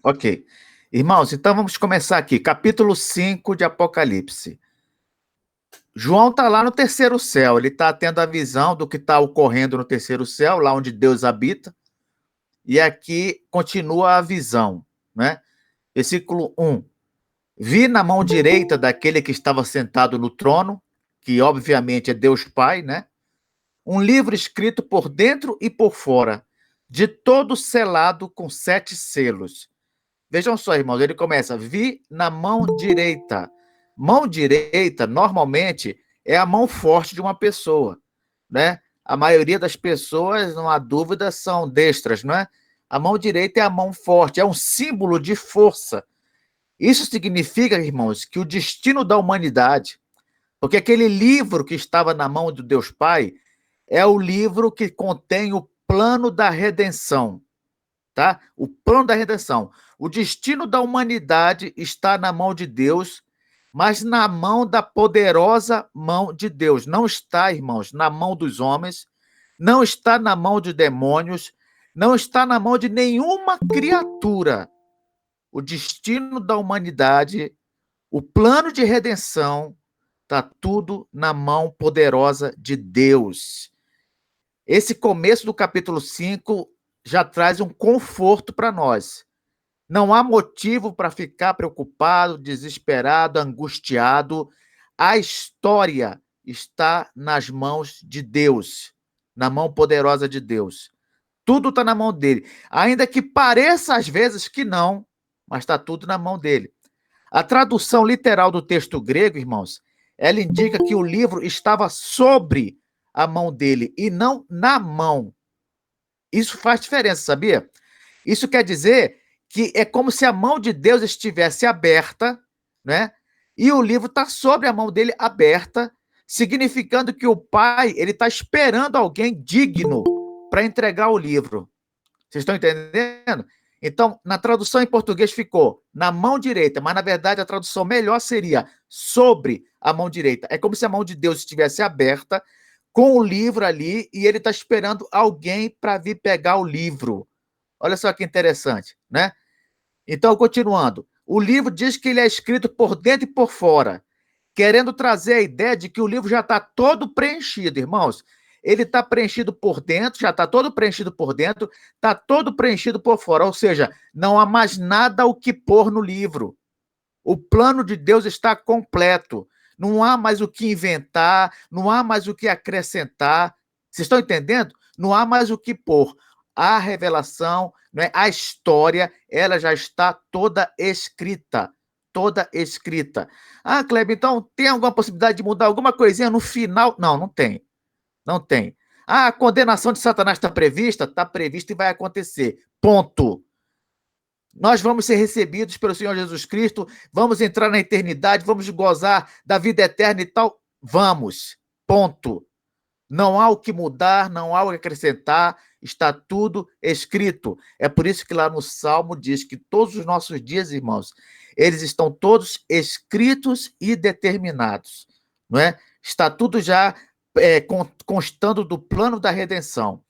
Ok. Irmãos, então vamos começar aqui. Capítulo 5 de Apocalipse. João está lá no terceiro céu, ele está tendo a visão do que está ocorrendo no terceiro céu, lá onde Deus habita, e aqui continua a visão, né? Versículo 1. Vi na mão direita daquele que estava sentado no trono, que obviamente é Deus Pai, né? Um livro escrito por dentro e por fora, de todo selado com 7 selos. Vejam só, irmãos, ele começa, vi na mão direita. Mão direita, normalmente, é a mão forte de uma pessoa, né? A maioria das pessoas, não há dúvida, são destras, não é? A mão direita é a mão forte, é um símbolo de força. Isso significa, irmãos, que o destino da humanidade, porque aquele livro que estava na mão do Deus Pai é o livro que contém o plano da redenção, tá? O plano da redenção. O destino da humanidade está na mão de Deus, mas na mão da poderosa mão de Deus. Não está, irmãos, na mão dos homens, não está na mão de demônios, não está na mão de nenhuma criatura. O destino da humanidade, o plano de redenção, está tudo na mão poderosa de Deus. Esse começo do capítulo 5 já traz um conforto para nós. Não há motivo para ficar preocupado, desesperado, angustiado. A história está nas mãos de Deus, na mão poderosa de Deus. Tudo está na mão dele. Ainda que pareça às vezes que não, mas está tudo na mão dele. A tradução literal do texto grego, irmãos, ela indica que o livro estava sobre a mão dele e não na mão. Isso faz diferença, sabia? Isso quer dizer que é como se a mão de Deus estivesse aberta, né? E o livro está sobre a mão dele aberta, significando que o pai ele está esperando alguém digno para entregar o livro. Vocês estão entendendo? Então, na tradução em português ficou na mão direita, mas na verdade a tradução melhor seria sobre a mão direita. É como se a mão de Deus estivesse aberta com o livro ali e ele está esperando alguém para vir pegar o livro. Olha só que interessante, né? Então, continuando, o livro diz que ele é escrito por dentro e por fora, querendo trazer a ideia de que o livro já está todo preenchido, irmãos. Ele está preenchido por dentro, já está todo preenchido por dentro, está todo preenchido por fora, ou seja, não há mais nada o que pôr no livro. O plano de Deus está completo. Não há mais o que inventar, não há mais o que acrescentar. Vocês estão entendendo? Não há mais o que pôr. A revelação, né, a história, ela já está toda escrita. Toda escrita. Ah, Kleber, então tem alguma possibilidade de mudar alguma coisinha no final? Não, não tem. Não tem. Ah, a condenação de Satanás está prevista? Está prevista e vai acontecer. Ponto. Nós vamos ser recebidos pelo Senhor Jesus Cristo, vamos entrar na eternidade, vamos gozar da vida eterna e tal. Vamos. Ponto. Não há o que mudar, não há o que acrescentar, está tudo escrito. É por isso que lá no Salmo diz que todos os nossos dias, irmãos, eles estão todos escritos e determinados, não é? Está tudo já constando do plano da redenção.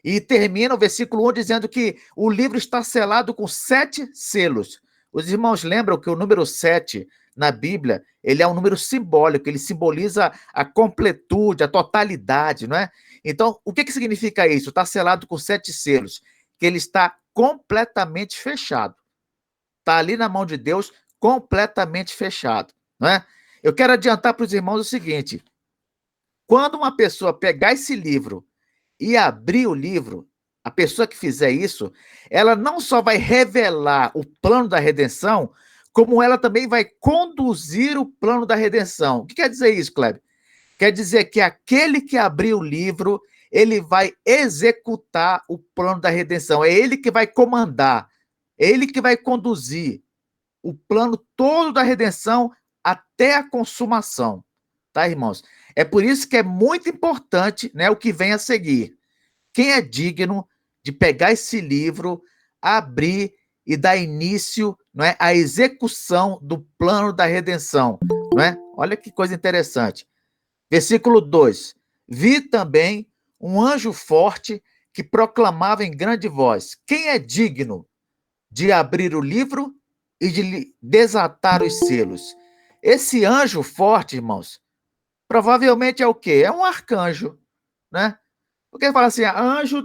E termina o versículo 1 dizendo que o livro está selado com 7 selos. Os irmãos lembram que o número 7 na Bíblia, ele é um número simbólico, ele simboliza a completude, a totalidade, não é? Então, o que significa isso? Está selado com 7 selos, que ele está completamente fechado. Está ali na mão de Deus, completamente fechado, não é? Eu quero adiantar para os irmãos o seguinte: quando uma pessoa pegar esse livro e abrir o livro, a pessoa que fizer isso, ela não só vai revelar o plano da redenção, como ela também vai conduzir o plano da redenção. O que quer dizer isso, Kleber? Quer dizer que aquele que abrir o livro, ele vai executar o plano da redenção. É ele que vai comandar, é ele que vai conduzir o plano todo da redenção até a consumação. Tá, irmãos? É por isso que é muito importante, né, o que vem a seguir. Quem é digno de pegar esse livro, abrir e dar início, não é, à execução do plano da redenção, não é? Olha que coisa interessante. Versículo 2. Vi também um anjo forte que proclamava em grande voz: quem é digno de abrir o livro e de desatar os selos. Esse anjo forte, irmãos, provavelmente é o quê? É um arcanjo, né? Porque fala assim, anjo,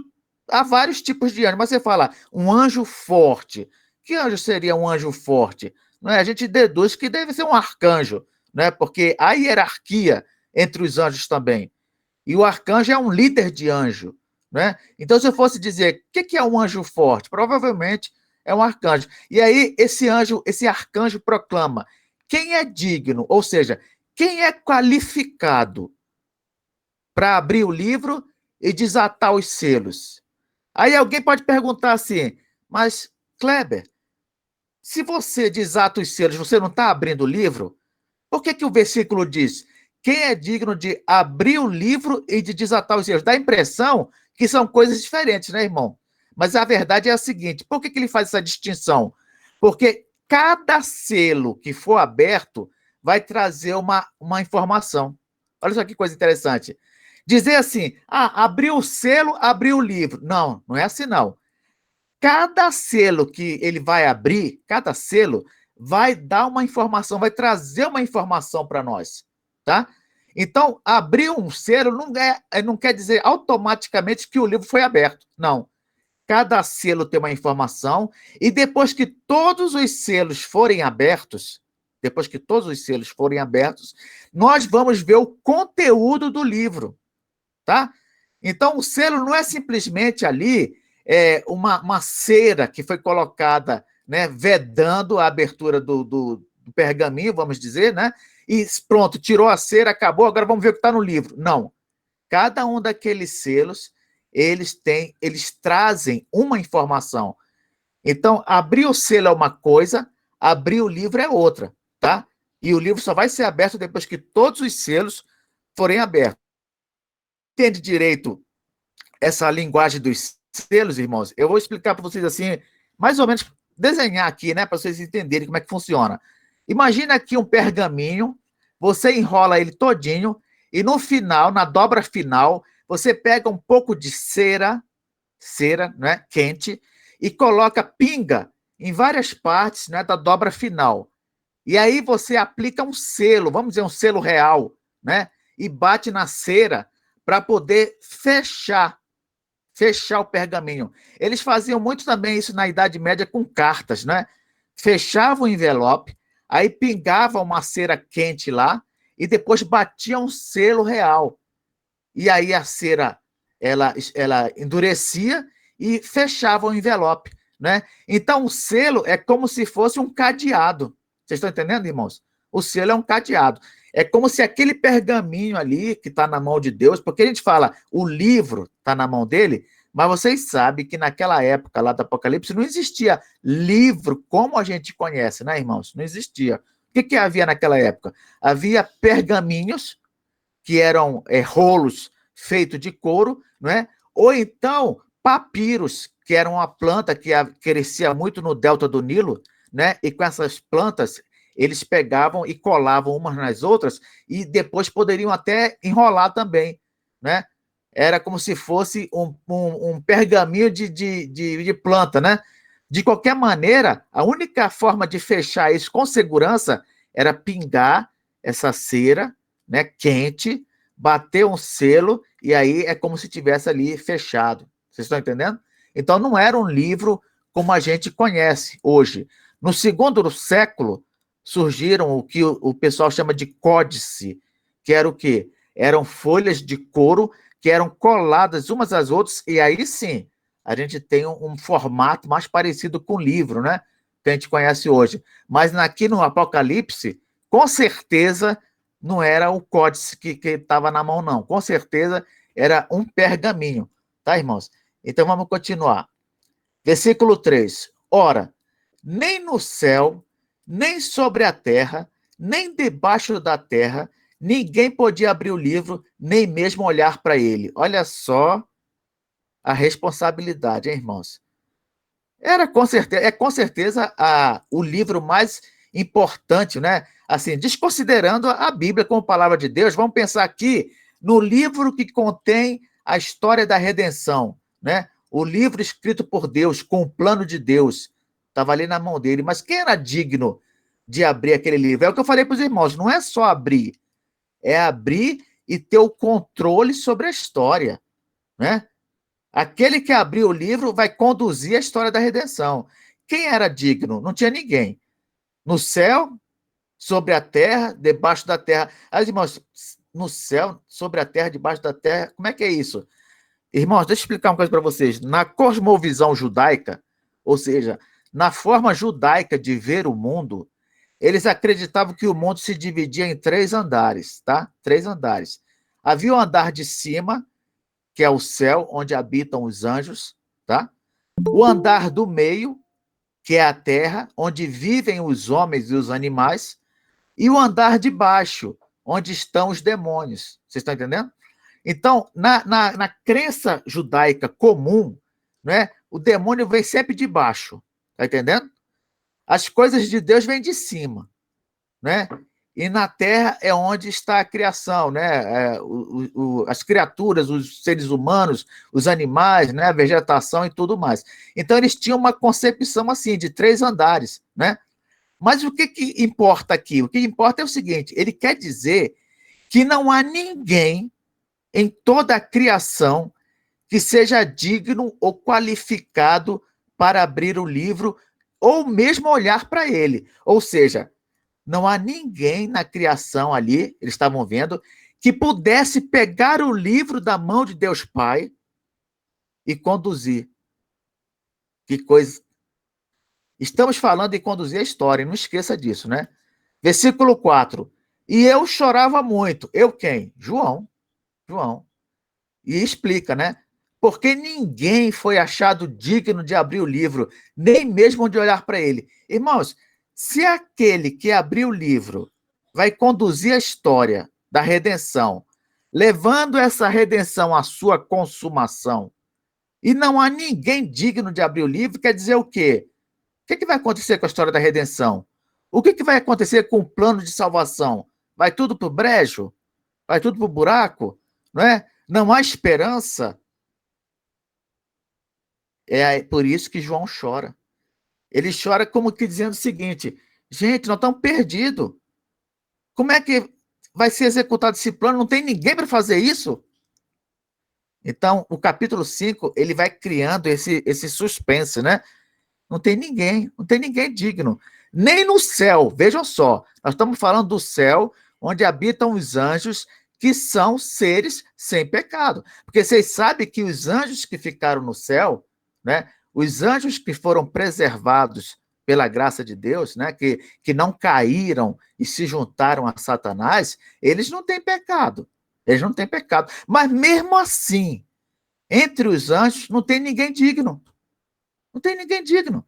há vários tipos de anjo, mas você fala um anjo forte. Que anjo seria um anjo forte? Não é? A gente deduz que deve ser um arcanjo, né? Porque há hierarquia entre os anjos também. E o arcanjo é um líder de anjo, né? Então, se eu fosse dizer o que é um anjo forte, provavelmente é um arcanjo. E aí, esse anjo, esse arcanjo proclama quem é digno, ou seja, quem é qualificado para abrir o livro e desatar os selos. Aí alguém pode perguntar assim, mas, Kleber, se você desata os selos, você não está abrindo o livro? Por que o versículo diz, quem é digno de abrir o livro e de desatar os selos? Dá a impressão que são coisas diferentes, né, irmão? Mas a verdade é a seguinte, por que ele faz essa distinção? Porque cada selo que for aberto vai trazer uma informação. Olha só que coisa interessante. Dizer assim, abriu o selo, abriu o livro. Não, não é assim não. Cada selo que ele vai abrir, cada selo vai dar uma informação, vai trazer uma informação para nós, tá? Então, abrir um selo não quer dizer automaticamente que o livro foi aberto. Não. Cada selo tem uma informação e depois que todos os selos forem abertos, nós vamos ver o conteúdo do livro, tá? Então, o selo não é simplesmente ali uma cera que foi colocada, né, vedando a abertura do pergaminho, vamos dizer, né? E pronto, tirou a cera, acabou, agora vamos ver o que está no livro. Não. Cada um daqueles selos, eles trazem uma informação. Então, abrir o selo é uma coisa, abrir o livro é outra, tá? E o livro só vai ser aberto depois que todos os selos forem abertos. Entende direito essa linguagem dos selos, irmãos? Eu vou explicar para vocês assim, mais ou menos, desenhar aqui, né, para vocês entenderem como é que funciona. Imagina aqui um pergaminho, você enrola ele todinho e no final, na dobra final, você pega um pouco de cera, né, quente, e coloca pinga em várias partes, né, da dobra final. E aí você aplica um selo, vamos dizer um selo real, né, e bate na cera para poder fechar o pergaminho. Eles faziam muito também isso na Idade Média com cartas, né? Fechavam o envelope, aí pingavam uma cera quente lá e depois batiam um selo real. E aí a cera ela endurecia e fechava o envelope, né? Então o selo é como se fosse um cadeado. Vocês estão entendendo, irmãos? O selo é um cadeado. É como se aquele pergaminho ali que está na mão de Deus, porque a gente fala o livro está na mão dele, mas vocês sabem que naquela época lá do Apocalipse não existia livro como a gente conhece, né, irmãos? Não existia. O que havia naquela época? Havia pergaminhos que eram rolos feitos de couro, não é? Ou então papiros, que era uma planta que crescia muito no delta do Nilo, né? E com essas plantas eles pegavam e colavam umas nas outras e depois poderiam até enrolar também, né? Era como se fosse um pergaminho de planta, né? De qualquer maneira, a única forma de fechar isso com segurança era pingar essa cera, né, quente, bater um selo e aí é como se tivesse ali fechado. Vocês estão entendendo? Então não era um livro como a gente conhece hoje. No segundo século surgiram o que o pessoal chama de códice, que era o quê? Eram folhas de couro que eram coladas umas às outras e aí sim a gente tem um formato mais parecido com o livro, né? Que a gente conhece hoje. Mas aqui no Apocalipse, com certeza não era o códice que estava na mão, não. Com certeza era um pergaminho, tá, irmãos? Então vamos continuar. Versículo 3. Ora, nem no céu, nem sobre a terra, nem debaixo da terra, ninguém podia abrir o livro, nem mesmo olhar para ele. Olha só a responsabilidade, hein, irmãos? Com certeza o livro mais importante, né? Assim, desconsiderando a Bíblia como palavra de Deus, vamos pensar aqui no livro que contém a história da redenção, né? O livro escrito por Deus, com o plano de Deus. estava ali na mão dele, mas quem era digno de abrir aquele livro? É o que eu falei para os irmãos, não é só abrir, é abrir e ter o controle sobre a história, né? Aquele que abriu o livro vai conduzir a história da redenção. Quem era digno? Não tinha ninguém. No céu, sobre a terra, debaixo da terra. As irmãos, no céu, sobre a terra, debaixo da terra, como é que é isso? Irmãos, deixa eu explicar uma coisa para vocês. Na cosmovisão judaica, ou seja, na forma judaica de ver o mundo, eles acreditavam que o mundo se dividia em 3 andares, tá? 3 andares. Havia o andar de cima, que é o céu, onde habitam os anjos, tá? O andar do meio, que é a terra, onde vivem os homens e os animais, e o andar de baixo, onde estão os demônios. Vocês estão entendendo? Então, na crença judaica comum, né, o demônio vem sempre de baixo. Está entendendo? As coisas de Deus vêm de cima, né? E na terra é onde está a criação, né? As criaturas, os seres humanos, os animais, né? A vegetação e tudo mais. Então, eles tinham uma concepção assim, de 3 andares, né? Mas o que importa aqui? O que importa é o seguinte: ele quer dizer que não há ninguém em toda a criação que seja digno ou qualificado para abrir o livro ou mesmo olhar para ele. Ou seja, não há ninguém na criação ali, eles estavam vendo, que pudesse pegar o livro da mão de Deus Pai e conduzir. Que coisa. Estamos falando em conduzir a história, não esqueça disso, né? Versículo 4. E eu chorava muito. Eu quem? João. João. E explica, né? Porque ninguém foi achado digno de abrir o livro, nem mesmo de olhar para ele. Irmãos, se aquele que abriu o livro vai conduzir a história da redenção, levando essa redenção à sua consumação, e não há ninguém digno de abrir o livro, quer dizer o quê? O que vai acontecer com a história da redenção? O que vai acontecer com o plano de salvação? Vai tudo para o brejo? Vai tudo para o buraco? Não é? Não há esperança? É por isso que João chora. Ele chora como que dizendo o seguinte: gente, nós estamos perdidos. Como é que vai ser executado esse plano? Não tem ninguém para fazer isso? Então, o capítulo 5 ele vai criando esse suspense, né? Não tem ninguém, não tem ninguém digno. Nem no céu, vejam só, nós estamos falando do céu, onde habitam os anjos, que são seres sem pecado. Porque vocês sabem que os anjos que ficaram no céu, né, os anjos que foram preservados pela graça de Deus, né, que não caíram e se juntaram a Satanás, eles não têm pecado. Eles não têm pecado. Mas mesmo assim, entre os anjos, não tem ninguém digno. Não tem ninguém digno.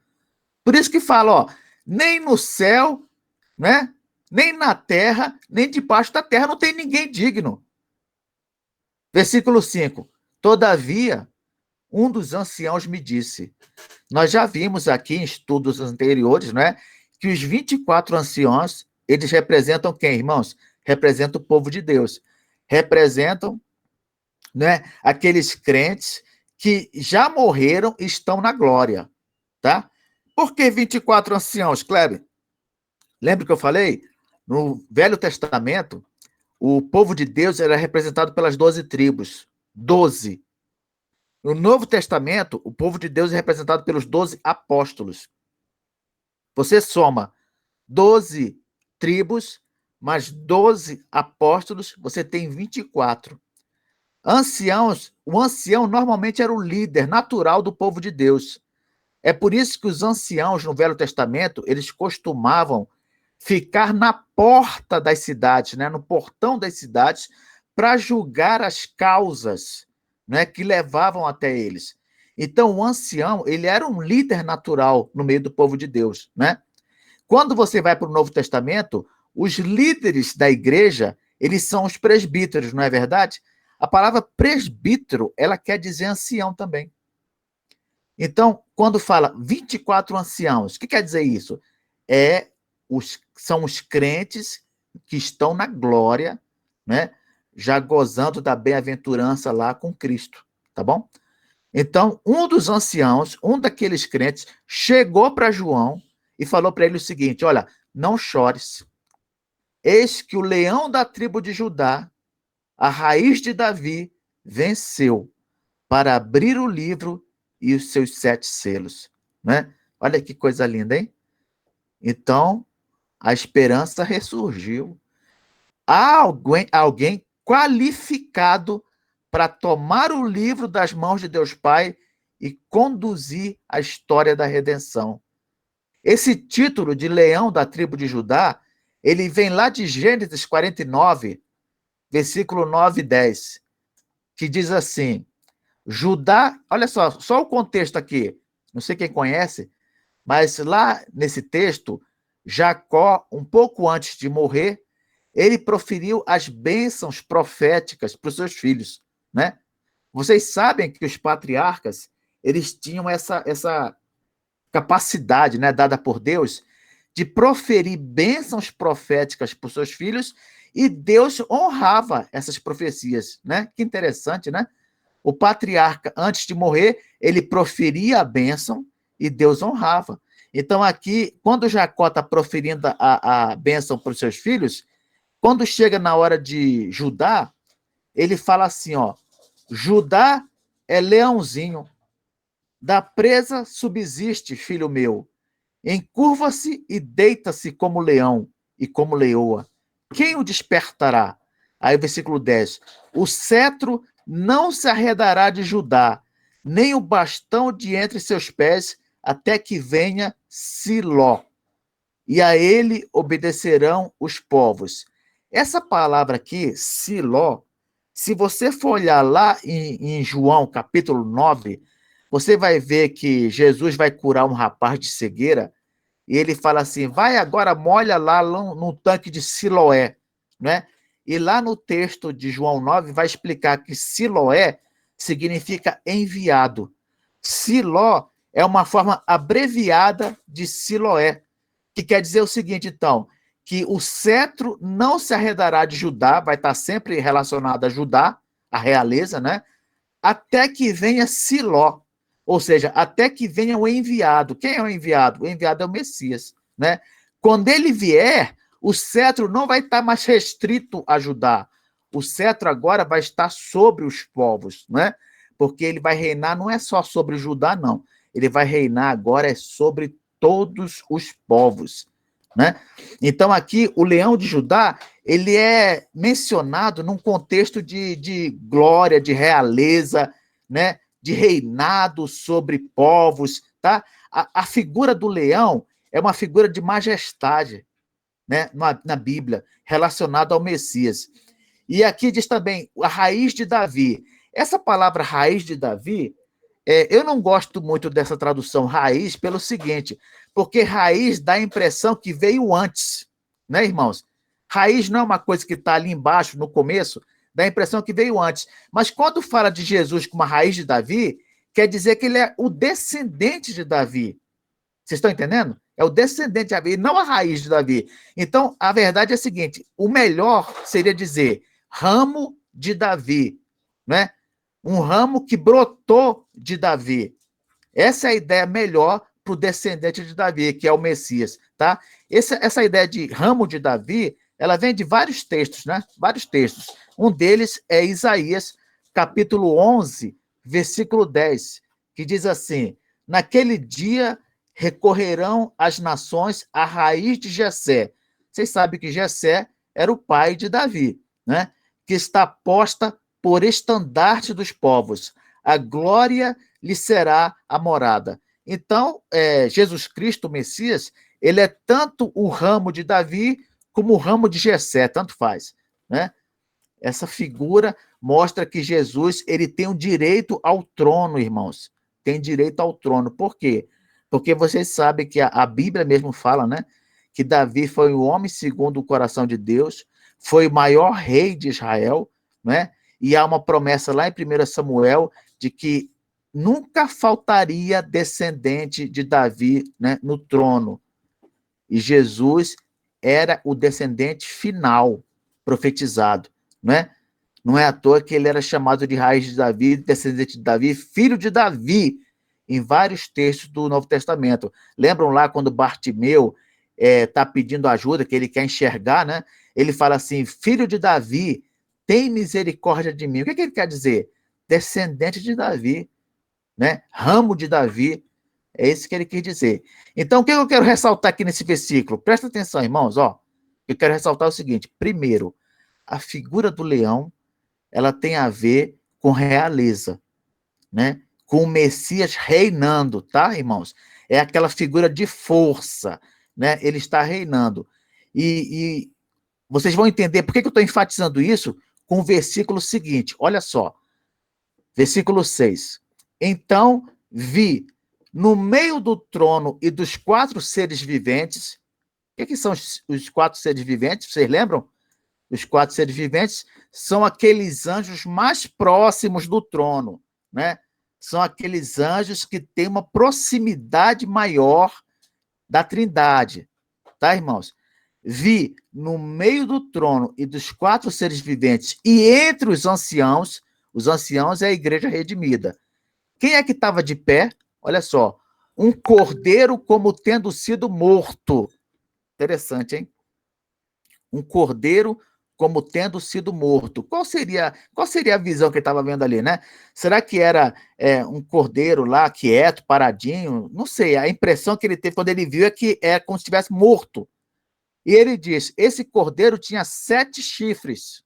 Por isso que fala, ó, nem no céu, né? Nem na terra, nem debaixo da terra não tem ninguém digno. Versículo 5. Todavia, um dos anciãos me disse. Nós já vimos aqui em estudos anteriores, né, que os 24 anciãos, eles representam quem, irmãos? Representam o povo de Deus. Representam, né, aqueles crentes que já morreram e estão na glória, tá? Por que 24 anciãos, Kleber? Lembra que eu falei? No Velho Testamento, o povo de Deus era representado pelas 12 tribos. 12. No Novo Testamento, o povo de Deus é representado pelos 12 apóstolos. Você soma 12 tribos, mais 12 apóstolos, você tem 24. Anciãos, o ancião normalmente era o líder natural do povo de Deus. É por isso que os anciãos no Velho Testamento, eles costumavam ficar na porta das cidades, né, no portão das cidades, para julgar as causas, né, que levavam até eles. Então, o ancião, ele era um líder natural no meio do povo de Deus, né? Quando você vai para o Novo Testamento, os líderes da igreja, eles são os presbíteros, não é verdade? A palavra presbítero, ela quer dizer ancião também. Então, quando fala 24 anciãos, o que quer dizer isso? São os crentes que estão na glória, né? Já gozando da bem-aventurança lá com Cristo, tá bom? Então, um dos anciãos, um daqueles crentes, chegou para João e falou para ele o seguinte: olha, não chores. Eis que o leão da tribo de Judá, a raiz de Davi, venceu para abrir o livro e os seus 7 selos. Né? Olha que coisa linda, hein? Então, a esperança ressurgiu. Há alguém qualificado para tomar o livro das mãos de Deus Pai e conduzir a história da redenção. Esse título de leão da tribo de Judá, ele vem lá de Gênesis 49, versículo 9 e 10, que diz assim: Judá, olha só o contexto aqui, não sei quem conhece, mas lá nesse texto, Jacó, um pouco antes de morrer, ele proferiu as bênçãos proféticas para os seus filhos, né? Vocês sabem que os patriarcas, eles tinham essa capacidade, né, dada por Deus, de proferir bênçãos proféticas para os seus filhos, e Deus honrava essas profecias, né? Que interessante, né? O patriarca, antes de morrer, ele proferia a bênção e Deus honrava. Então, aqui, quando Jacó está proferindo a bênção para os seus filhos, quando chega na hora de Judá, ele fala assim, ó, Judá é leãozinho, da presa subsiste, filho meu, encurva-se e deita-se como leão e como leoa. Quem o despertará? Aí o versículo 10, o cetro não se arredará de Judá, nem o bastão de entre seus pés, até que venha Siló, e a ele obedecerão os povos. Essa palavra aqui, Siló, se você for olhar lá em João, capítulo 9, você vai ver que Jesus vai curar um rapaz de cegueira, e ele fala assim, vai agora, molha lá no tanque de Siloé, né? E lá no texto de João 9 vai explicar que Siloé significa enviado. Siló é uma forma abreviada de Siloé, que quer dizer o seguinte, então, que o cetro não se arredará de Judá, vai estar sempre relacionado a Judá, a realeza, né? Até que venha Siló, ou seja, até que venha o enviado. Quem é o enviado? O enviado é o Messias, né? Quando ele vier, o cetro não vai estar mais restrito a Judá. O cetro agora vai estar sobre os povos, né? Porque ele vai reinar não é só sobre Judá, não. Ele vai reinar agora sobre todos os povos, né? Então aqui o leão de Judá, ele é mencionado num contexto de glória, de realeza, né? De reinado sobre povos, tá? A figura do leão é uma figura de majestade, né? Na Bíblia, relacionada ao Messias. E aqui diz também a raiz de Davi. Essa palavra raiz de Davi, eu não gosto muito dessa tradução raiz pelo seguinte, porque raiz dá a impressão que veio antes, né, irmãos? Raiz não é uma coisa que está ali embaixo, no começo, dá a impressão que veio antes. Mas quando fala de Jesus como a raiz de Davi, quer dizer que ele é o descendente de Davi. Vocês estão entendendo? É o descendente de Davi, não a raiz de Davi. Então, a verdade é a seguinte, o melhor seria dizer ramo de Davi, né? Um ramo que brotou de Davi. Essa é a ideia melhor para o descendente de Davi, que é o Messias, tá? Essa ideia de ramo de Davi, ela vem de vários textos, né? Vários textos. Um deles é Isaías, capítulo 11, versículo 10, que diz assim, naquele dia recorrerão as nações à raiz de Jessé. Vocês sabem que Jessé era o pai de Davi, né? Que está posta por estandarte dos povos. A glória lhe será a morada. Então, Jesus Cristo, o Messias, ele é tanto o ramo de Davi como o ramo de Jessé, tanto faz, né? Essa figura mostra que Jesus ele tem o direito ao trono, irmãos. Tem direito ao trono. Por quê? Porque vocês sabem que a Bíblia mesmo fala, né? Que Davi foi o homem segundo o coração de Deus, foi o maior rei de Israel, né? E há uma promessa lá em 1 Samuel de que nunca faltaria descendente de Davi, né, no trono. E Jesus era o descendente final profetizado, né? Não é à toa que ele era chamado de raiz de Davi, descendente de Davi, filho de Davi, em vários textos do Novo Testamento. Lembram lá quando Bartimeu está pedindo ajuda, que ele quer enxergar, né? Ele fala assim, filho de Davi, tem misericórdia de mim. O que ele quer dizer? Descendente de Davi, né? Ramo de Davi. É isso que ele quis dizer. Então, o que eu quero ressaltar aqui nesse versículo? Presta atenção, irmãos, ó. Eu quero ressaltar o seguinte. Primeiro, a figura do leão, ela tem a ver com realeza, né? Com o Messias reinando, tá, irmãos? É aquela figura de força, né? Ele está reinando. E vocês vão entender por que eu estou enfatizando isso com o versículo seguinte. Olha só. Versículo 6. Então vi no meio do trono e dos 4 seres viventes. O que são os 4 seres viventes? Vocês lembram? Os 4 seres viventes são aqueles anjos mais próximos do trono, né? São aqueles anjos que têm uma proximidade maior da Trindade, tá, irmãos? Vi no meio do trono e dos 4 seres viventes e entre os anciãos é a igreja redimida. Quem é que estava de pé? Olha só, um cordeiro como tendo sido morto. Interessante, hein? Um cordeiro como tendo sido morto. Qual seria a visão que ele estava vendo ali, né? Será que era um cordeiro lá, quieto, paradinho? Não sei, a impressão que ele teve quando ele viu é que é como se estivesse morto. E ele diz, esse cordeiro tinha 7 chifres,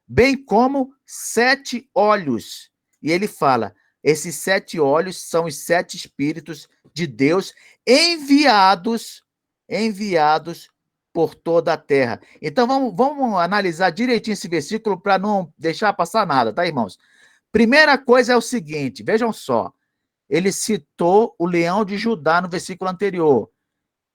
bem como 7 olhos. E ele fala, esses 7 olhos são os 7 espíritos de Deus enviados por toda a terra. Então, vamos analisar direitinho esse versículo para não deixar passar nada, tá, irmãos? Primeira coisa é o seguinte, vejam só, ele citou o leão de Judá no versículo anterior,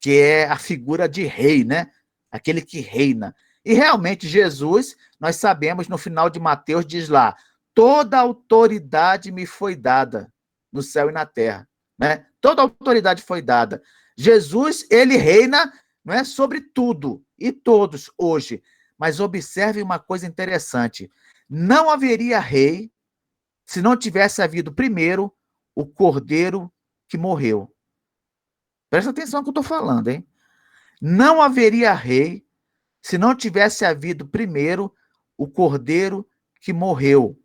que é a figura de rei, né? Aquele que reina. E realmente Jesus, nós sabemos, no final de Mateus, diz lá, toda autoridade me foi dada no céu e na terra, né? Toda autoridade foi dada. Jesus, ele reina, não é, sobre tudo e todos hoje. Mas observe uma coisa interessante. Não haveria rei se não tivesse havido primeiro o cordeiro que morreu. Presta atenção no que eu estou falando, hein? Não haveria rei se não tivesse havido primeiro o cordeiro que morreu.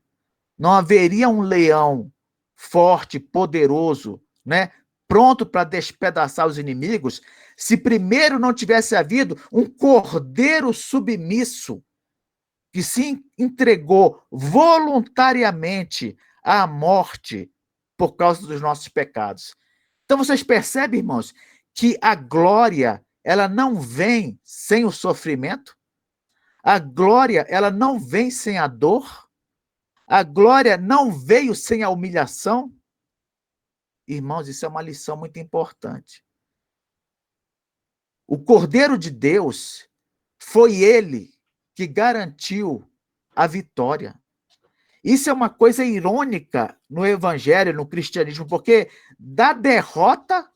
Não haveria um leão forte, poderoso, né? Pronto para despedaçar os inimigos, se primeiro não tivesse havido um cordeiro submisso que se entregou voluntariamente à morte por causa dos nossos pecados. Então vocês percebem, irmãos, que a glória, ela não vem sem o sofrimento? A glória, ela não vem sem a dor? A glória não veio sem a humilhação? Irmãos, isso é uma lição muito importante. O Cordeiro de Deus foi ele que garantiu a vitória. Isso é uma coisa irônica no evangelho, no cristianismo, porque da derrota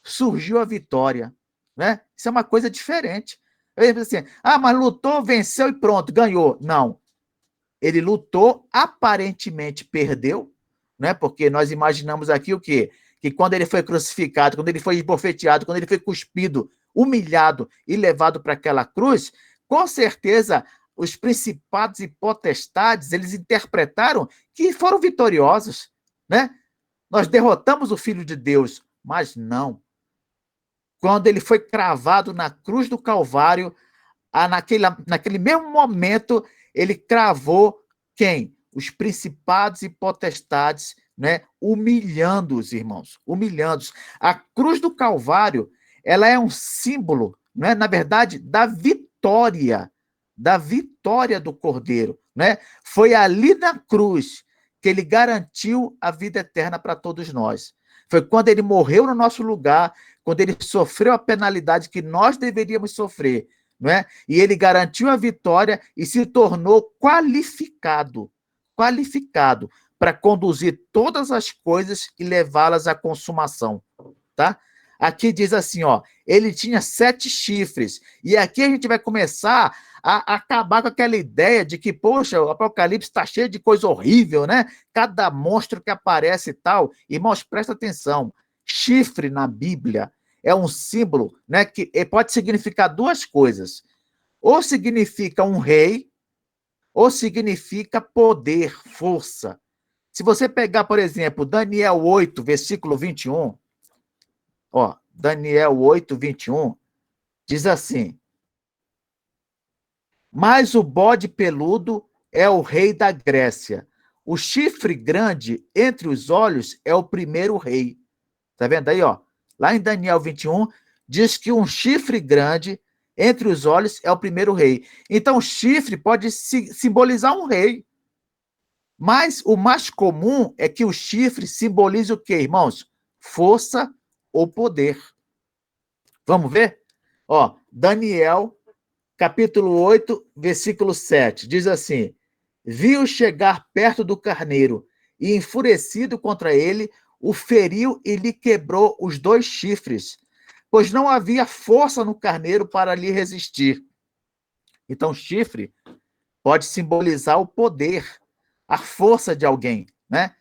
surgiu a vitória, né? Isso é uma coisa diferente. Eu assim, mas lutou, venceu e pronto, ganhou. Não. Ele lutou, aparentemente perdeu, né? Porque nós imaginamos aqui o quê? Que quando ele foi crucificado, quando ele foi esbofeteado, quando ele foi cuspido, humilhado e levado para aquela cruz, com certeza os principados e potestades, eles interpretaram que foram vitoriosos, né? Nós derrotamos o Filho de Deus, mas não. Quando ele foi cravado na cruz do Calvário, naquele mesmo momento, ele cravou quem? Os principados e potestades, né? Humilhando-os, irmãos, humilhando-os. A cruz do Calvário, ela é um símbolo, né? Na verdade, da vitória do Cordeiro, né? Foi ali na cruz que ele garantiu a vida eterna para todos nós. Foi quando ele morreu no nosso lugar, quando ele sofreu a penalidade que nós deveríamos sofrer, não é? E ele garantiu a vitória e se tornou qualificado para conduzir todas as coisas e levá-las à consumação, tá? Aqui diz assim, ó, ele tinha 7 chifres. E aqui a gente vai começar a acabar com aquela ideia de que, poxa, o Apocalipse está cheio de coisa horrível, né? Cada monstro que aparece e tal. Irmãos, presta atenção. Chifre na Bíblia é um símbolo, né, que pode significar duas coisas. Ou significa um rei, ou significa poder, força. Se você pegar, por exemplo, Daniel 8, versículo 21, ó, Daniel 8, 21, diz assim: mas o bode peludo é o rei da Grécia. O chifre grande entre os olhos é o primeiro rei. Tá vendo aí, ó? Lá em Daniel 21, diz que um chifre grande entre os olhos é o primeiro rei. Então, o chifre pode simbolizar um rei. Mas o mais comum é que o chifre simbolize o quê, irmãos? Força ou poder. Vamos ver? Ó, Daniel, capítulo 8, versículo 7, diz assim: viu chegar perto do carneiro e, enfurecido contra ele, o feriu e lhe quebrou os 2 chifres, pois não havia força no carneiro para lhe resistir. Então, chifre pode simbolizar o poder, a força de alguém, né?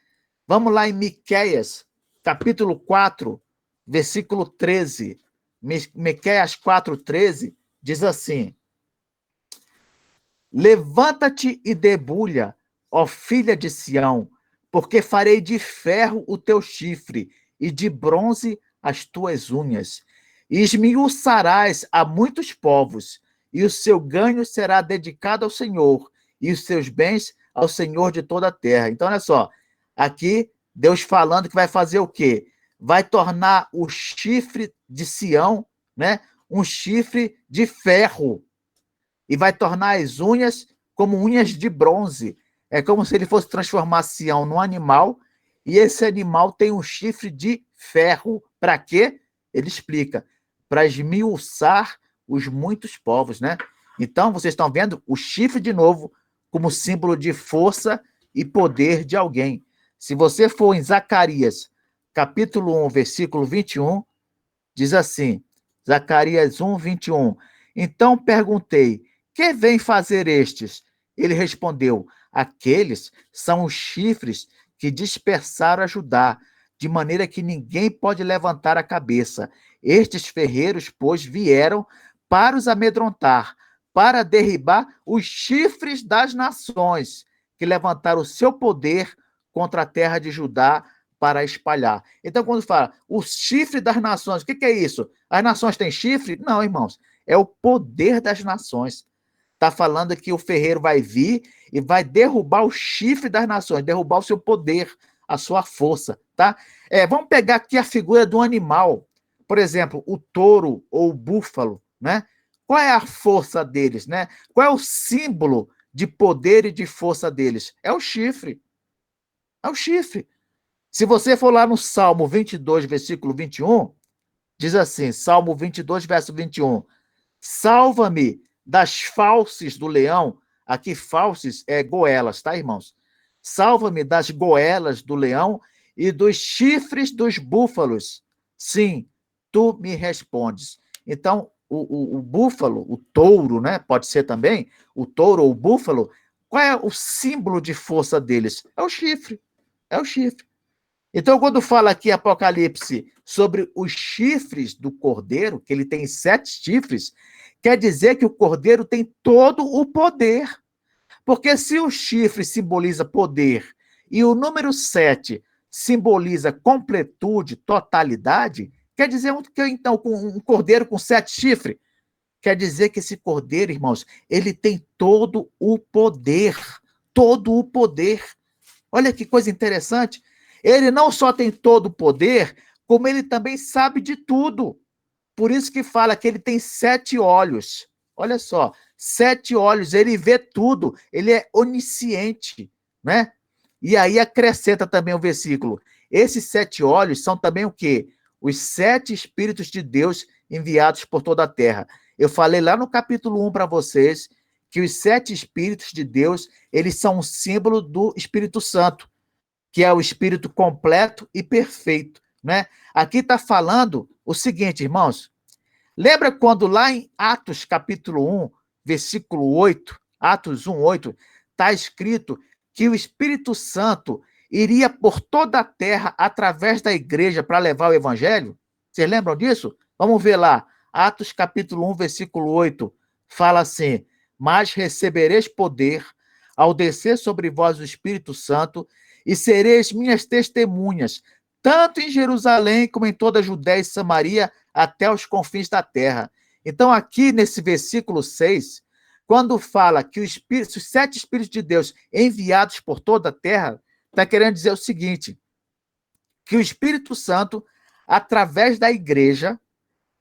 Vamos lá em Miqueias, capítulo 4, versículo 13. Miqueias 4, 13, diz assim: levanta-te e debulha, ó filha de Sião, porque farei de ferro o teu chifre e de bronze as tuas unhas. E esmiuçarás a muitos povos, e o seu ganho será dedicado ao Senhor, e os seus bens ao Senhor de toda a terra. Então, olha só, aqui Deus falando que vai fazer o quê? Vai tornar o chifre de Sião, né, um chifre de ferro, e vai tornar as unhas como unhas de bronze. É como se ele fosse transformar Sião num animal, e esse animal tem um chifre de ferro. Para quê? Ele explica: para esmiuçar os muitos povos, né? Então, vocês estão vendo o chifre de novo como símbolo de força e poder de alguém. Se você for em Zacarias, capítulo 1, versículo 21, diz assim, Zacarias 1, 21. Então perguntei: que vem fazer estes? Ele respondeu: aqueles são os chifres que dispersaram a Judá, de maneira que ninguém pode levantar a cabeça. Estes ferreiros, pois, vieram para os amedrontar, para derribar os chifres das nações, que levantaram o seu poder contra a terra de Judá para espalhar. Então, quando fala o chifre das nações, o que é isso? As nações têm chifre? Não, irmãos. É o poder das nações. Está falando que o ferreiro vai vir e vai derrubar o chifre das nações, derrubar o seu poder, a sua força, tá? Vamos pegar aqui a figura do animal. Por exemplo, o touro ou o búfalo, né? Qual é a força deles, né? Qual é o símbolo de poder e de força deles? É o chifre. É o chifre. Se você for lá no Salmo 22, versículo 21, diz assim, Salmo 22, verso 21, salva-me das fauces do leão. Aqui, fauces é goelas, tá, irmãos? Salva-me das goelas do leão e dos chifres dos búfalos. Sim, tu me respondes. Então, o búfalo, o touro, né? Pode ser também, o touro ou o búfalo, qual é o símbolo de força deles? É o chifre. É o chifre. Então, quando fala aqui Apocalipse sobre os chifres do cordeiro, que ele tem 7 chifres, quer dizer que o cordeiro tem todo o poder. Porque se o chifre simboliza poder e o número 7 simboliza completude, totalidade, quer dizer que então um cordeiro com 7 chifres, quer dizer que esse cordeiro, irmãos, ele tem todo o poder. Todo o poder. Olha que coisa interessante. Ele não só tem todo o poder, como ele também sabe de tudo. Por isso que fala que ele tem 7 olhos. Olha só, 7 olhos, ele vê tudo, ele é onisciente, né? E aí acrescenta também o versículo. Esses 7 olhos são também o quê? Os 7 Espíritos de Deus enviados por toda a terra. Eu falei lá no capítulo 1 para vocês que os 7 Espíritos de Deus, eles são um símbolo do Espírito Santo, que é o Espírito completo e perfeito. né? Aqui está falando o seguinte, irmãos. Lembra quando lá em Atos capítulo 1, versículo 8, Atos 1, 8, está escrito que o Espírito Santo iria por toda a terra através da igreja para levar o evangelho? Vocês lembram disso? Vamos ver lá. Atos capítulo 1, versículo 8, fala assim: mas recebereis poder ao descer sobre vós o Espírito Santo e sereis minhas testemunhas, tanto em Jerusalém como em toda a Judéia e Samaria, até os confins da terra. Então, aqui nesse versículo 6, quando fala que os 7 Espíritos de Deus enviados por toda a terra, está querendo dizer o seguinte, que o Espírito Santo, através da igreja,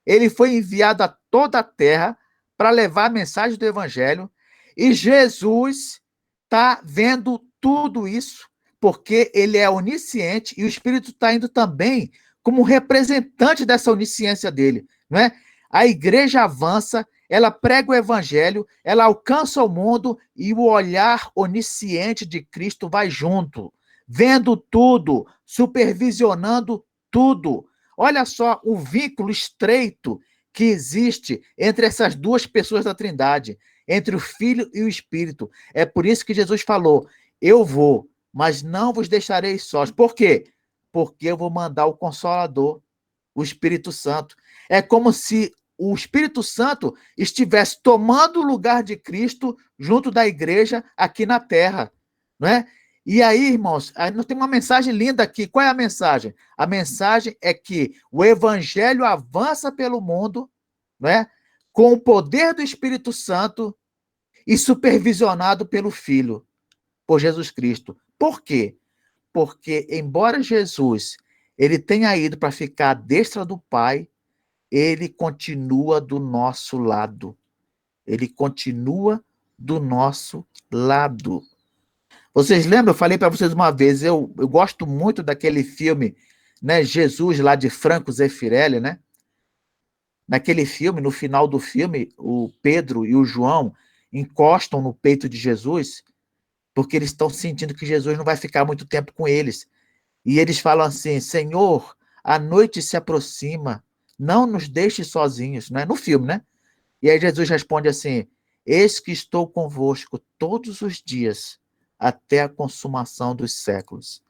ele foi enviado a toda a terra para levar a mensagem do evangelho, e Jesus está vendo tudo isso, porque ele é onisciente, e o Espírito está indo também como representante dessa onisciência dele, não é? A igreja avança, ela prega o evangelho, ela alcança o mundo, e o olhar onisciente de Cristo vai junto, vendo tudo, supervisionando tudo. Olha só o vínculo estreito que existe entre essas duas pessoas da Trindade, entre o Filho e o Espírito. É por isso que Jesus falou: eu vou, mas não vos deixarei sós. Por quê? Porque eu vou mandar o Consolador, o Espírito Santo. É como se o Espírito Santo estivesse tomando o lugar de Cristo junto da igreja aqui na terra, não é? E aí, irmãos, nós temos uma mensagem linda aqui. Qual é a mensagem? A mensagem é que o evangelho avança pelo mundo, né, com o poder do Espírito Santo e supervisionado pelo Filho, por Jesus Cristo. Por quê? Porque, embora Jesus ele tenha ido para ficar à destra do Pai, ele continua do nosso lado. Ele continua do nosso lado. Vocês lembram? Eu falei para vocês uma vez, eu gosto muito daquele filme, né, Jesus, lá de Franco Zeffirelli, né? Naquele filme, no final do filme, o Pedro e o João encostam no peito de Jesus, porque eles estão sentindo que Jesus não vai ficar muito tempo com eles. E eles falam assim: Senhor, a noite se aproxima, não nos deixe sozinhos, né? No filme, né? E aí Jesus responde assim: eis que estou convosco todos os dias, até a consumação dos séculos.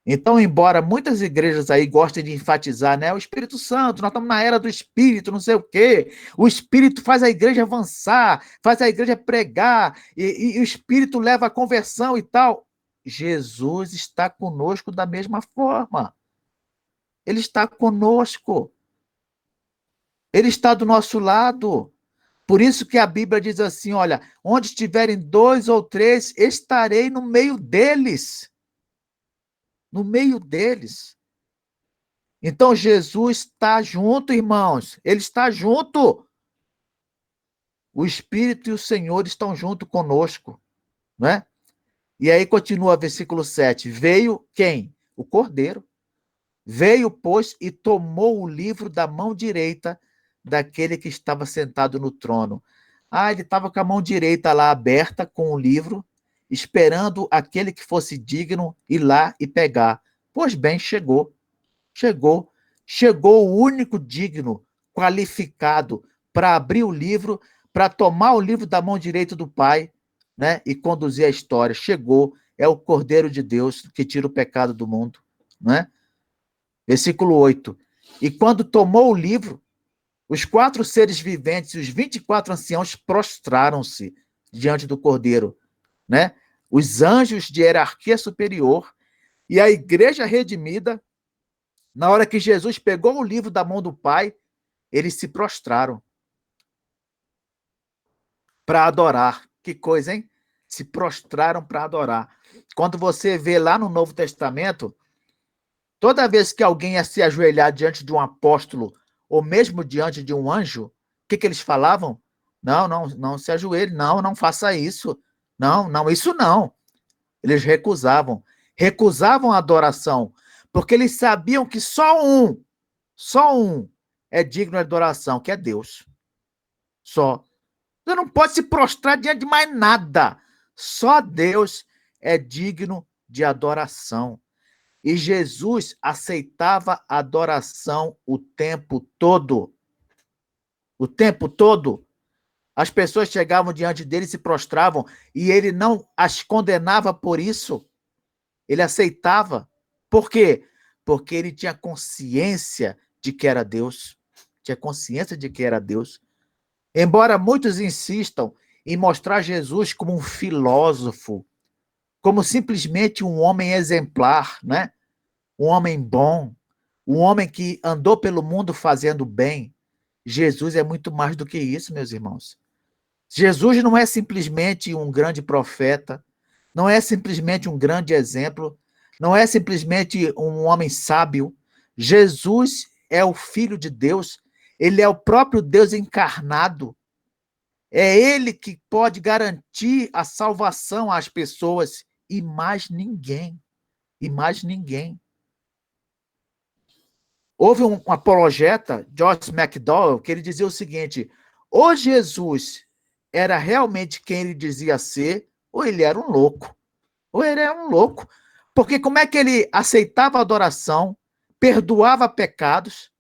Então, embora muitas igrejas aí gostem de enfatizar, né, o Espírito Santo, nós estamos na era do Espírito, não sei o quê, o Espírito faz a igreja avançar, faz a igreja pregar, e o Espírito leva a conversão e tal. Jesus está conosco da mesma forma. Ele está conosco. Ele está do nosso lado. Por isso que a Bíblia diz assim, olha, onde estiverem 2 ou 3, estarei no meio deles. No meio deles. Então, Jesus está junto, irmãos. Ele está junto. O Espírito e o Senhor estão junto conosco, né? E aí continua versículo 7. Veio quem? O Cordeiro. Veio, pois, e tomou o livro da mão direita daquele que estava sentado no trono. Ah, ele estava com a mão direita lá aberta com o livro, esperando aquele que fosse digno ir lá e pegar. Pois bem, chegou. Chegou. Chegou o único digno, qualificado para abrir o livro, para tomar o livro da mão direita do Pai, né, e conduzir a história. Chegou. É o Cordeiro de Deus que tira o pecado do mundo, né? Versículo 8. E quando tomou o livro, os 4 seres viventes e os 24 anciãos prostraram-se diante do Cordeiro, né? Os anjos de hierarquia superior e a igreja redimida, na hora que Jesus pegou o livro da mão do Pai, eles se prostraram para adorar. Que coisa, hein? Se prostraram para adorar. Quando você vê lá no Novo Testamento, toda vez que alguém ia se ajoelhar diante de um apóstolo ou mesmo diante de um anjo, o que eles falavam? Não, não, não se ajoelhe, não, não faça isso. Não, não, isso não. Eles recusavam a adoração, porque eles sabiam que só um é digno de adoração, que é Deus. Só. Você não pode se prostrar diante de mais nada. Só Deus é digno de adoração. E Jesus aceitava adoração o tempo todo. O tempo todo. As pessoas chegavam diante dele e se prostravam, e ele não as condenava por isso. Ele aceitava. Por quê? Porque ele tinha consciência de que era Deus. Tinha consciência de que era Deus. Embora muitos insistam em mostrar Jesus como um filósofo, como simplesmente um homem exemplar, né? Um homem bom, um homem que andou pelo mundo fazendo bem, Jesus é muito mais do que isso, meus irmãos. Jesus não é simplesmente um grande profeta, não é simplesmente um grande exemplo, não é simplesmente um homem sábio. Jesus é o Filho de Deus, ele é o próprio Deus encarnado. É ele que pode garantir a salvação às pessoas e mais ninguém. E mais ninguém. Houve um apologeta, George McDowell, que ele dizia o seguinte: ou Jesus era realmente quem ele dizia ser, ou ele era um louco. Ou ele era um louco. Porque como é que ele aceitava a adoração, perdoava pecados,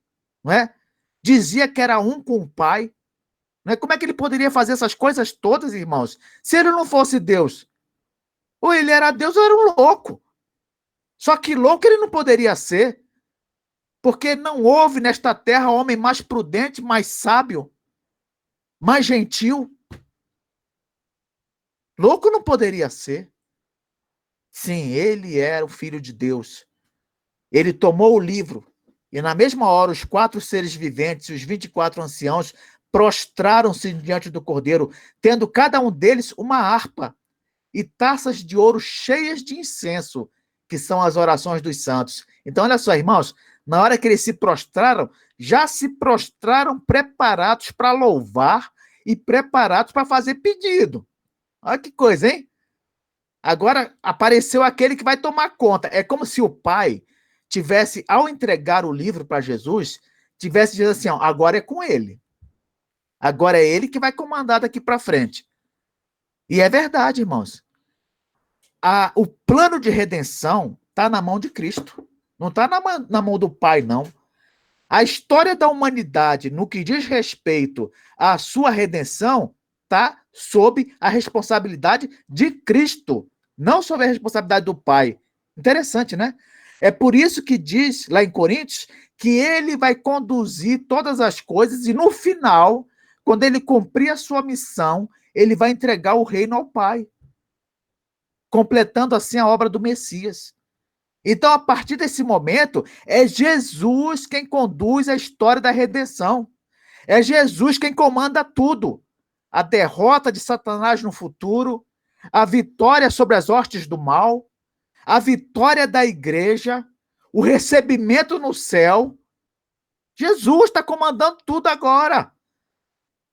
não é? Dizia que era um com o Pai. Não é? Como é que ele poderia fazer essas coisas todas, irmãos, se ele não fosse Deus? Ou ele era Deus ou era um louco. Só que louco ele não poderia ser, porque não houve nesta terra homem mais prudente, mais sábio, mais gentil. Louco não poderia ser. Sim, ele era o Filho de Deus. Ele tomou o livro, e na mesma hora os 4 seres viventes e os 24 anciãos prostraram-se diante do Cordeiro, tendo cada um deles uma harpa e taças de ouro cheias de incenso, que são as orações dos santos. Então, olha só, irmãos, na hora que eles se prostraram, já se prostraram preparados para louvar e preparados para fazer pedido. Olha que coisa, hein? Agora apareceu aquele que vai tomar conta. É como se o pai tivesse, ao entregar o livro para Jesus, tivesse dizendo assim, ó, agora é com ele. Agora é ele que vai comandar daqui para frente. E é verdade, irmãos. O plano de redenção está na mão de Cristo. Não está na mão do Pai, não. A história da humanidade, no que diz respeito à sua redenção, está sob a responsabilidade de Cristo, não sob a responsabilidade do Pai. Interessante, né? É por isso que diz lá em Coríntios que ele vai conduzir todas as coisas e no final, quando ele cumprir a sua missão, ele vai entregar o reino ao Pai, completando assim a obra do Messias. Então, a partir desse momento, é Jesus quem conduz a história da redenção. É Jesus quem comanda tudo. A derrota de Satanás no futuro, a vitória sobre as hostes do mal, a vitória da igreja, o recebimento no céu. Jesus está comandando tudo agora.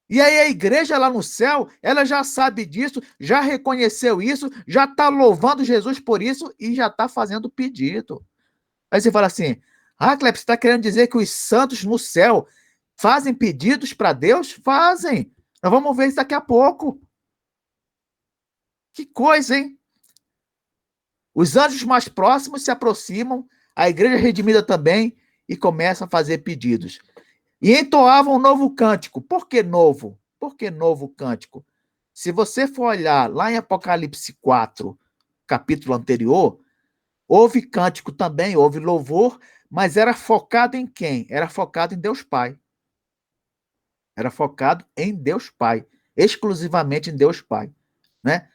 E aí a igreja lá no céu, ela já sabe disso, já reconheceu isso, já está louvando Jesus por isso e já está fazendo pedido. Aí você fala assim, Cleber, você está querendo dizer que os santos no céu fazem pedidos para Deus? Fazem. Nós vamos ver isso daqui a pouco. Que coisa, hein? Os anjos mais próximos se aproximam, a igreja redimida também, e começa a fazer pedidos. E entoavam um novo cântico. Por que novo? Por que novo cântico? Se você for olhar lá em Apocalipse 4, capítulo anterior, houve cântico também, houve louvor, mas era focado em quem? Era focado em Deus Pai. Era focado em Deus Pai, exclusivamente em Deus Pai, né?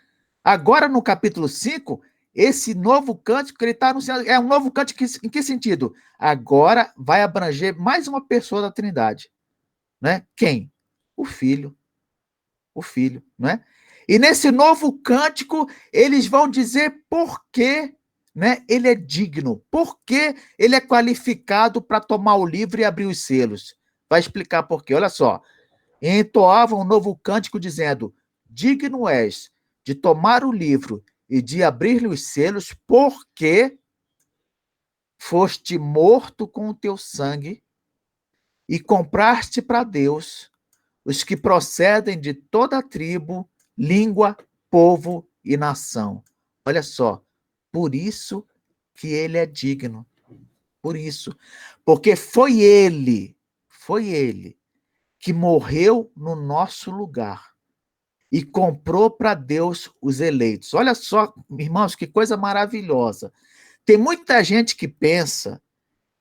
Agora, no capítulo 5, esse novo cântico que ele está anunciando, é um novo cântico em que sentido? Agora vai abranger mais uma pessoa da Trindade, né? Quem? O Filho. O Filho, né? E nesse novo cântico, eles vão dizer por que, né, ele é digno, por que ele é qualificado para tomar o livro e abrir os selos. Vai explicar por quê. Olha só. Entoavam um novo cântico dizendo, digno és de tomar o livro e de abrir-lhe os selos, porque foste morto com o teu sangue e compraste para Deus os que procedem de toda tribo, língua, povo e nação. Olha só, por isso que ele é digno. Por isso. Porque foi ele que morreu no nosso lugar e comprou para Deus os eleitos. Olha só, irmãos, que coisa maravilhosa. Tem muita gente que pensa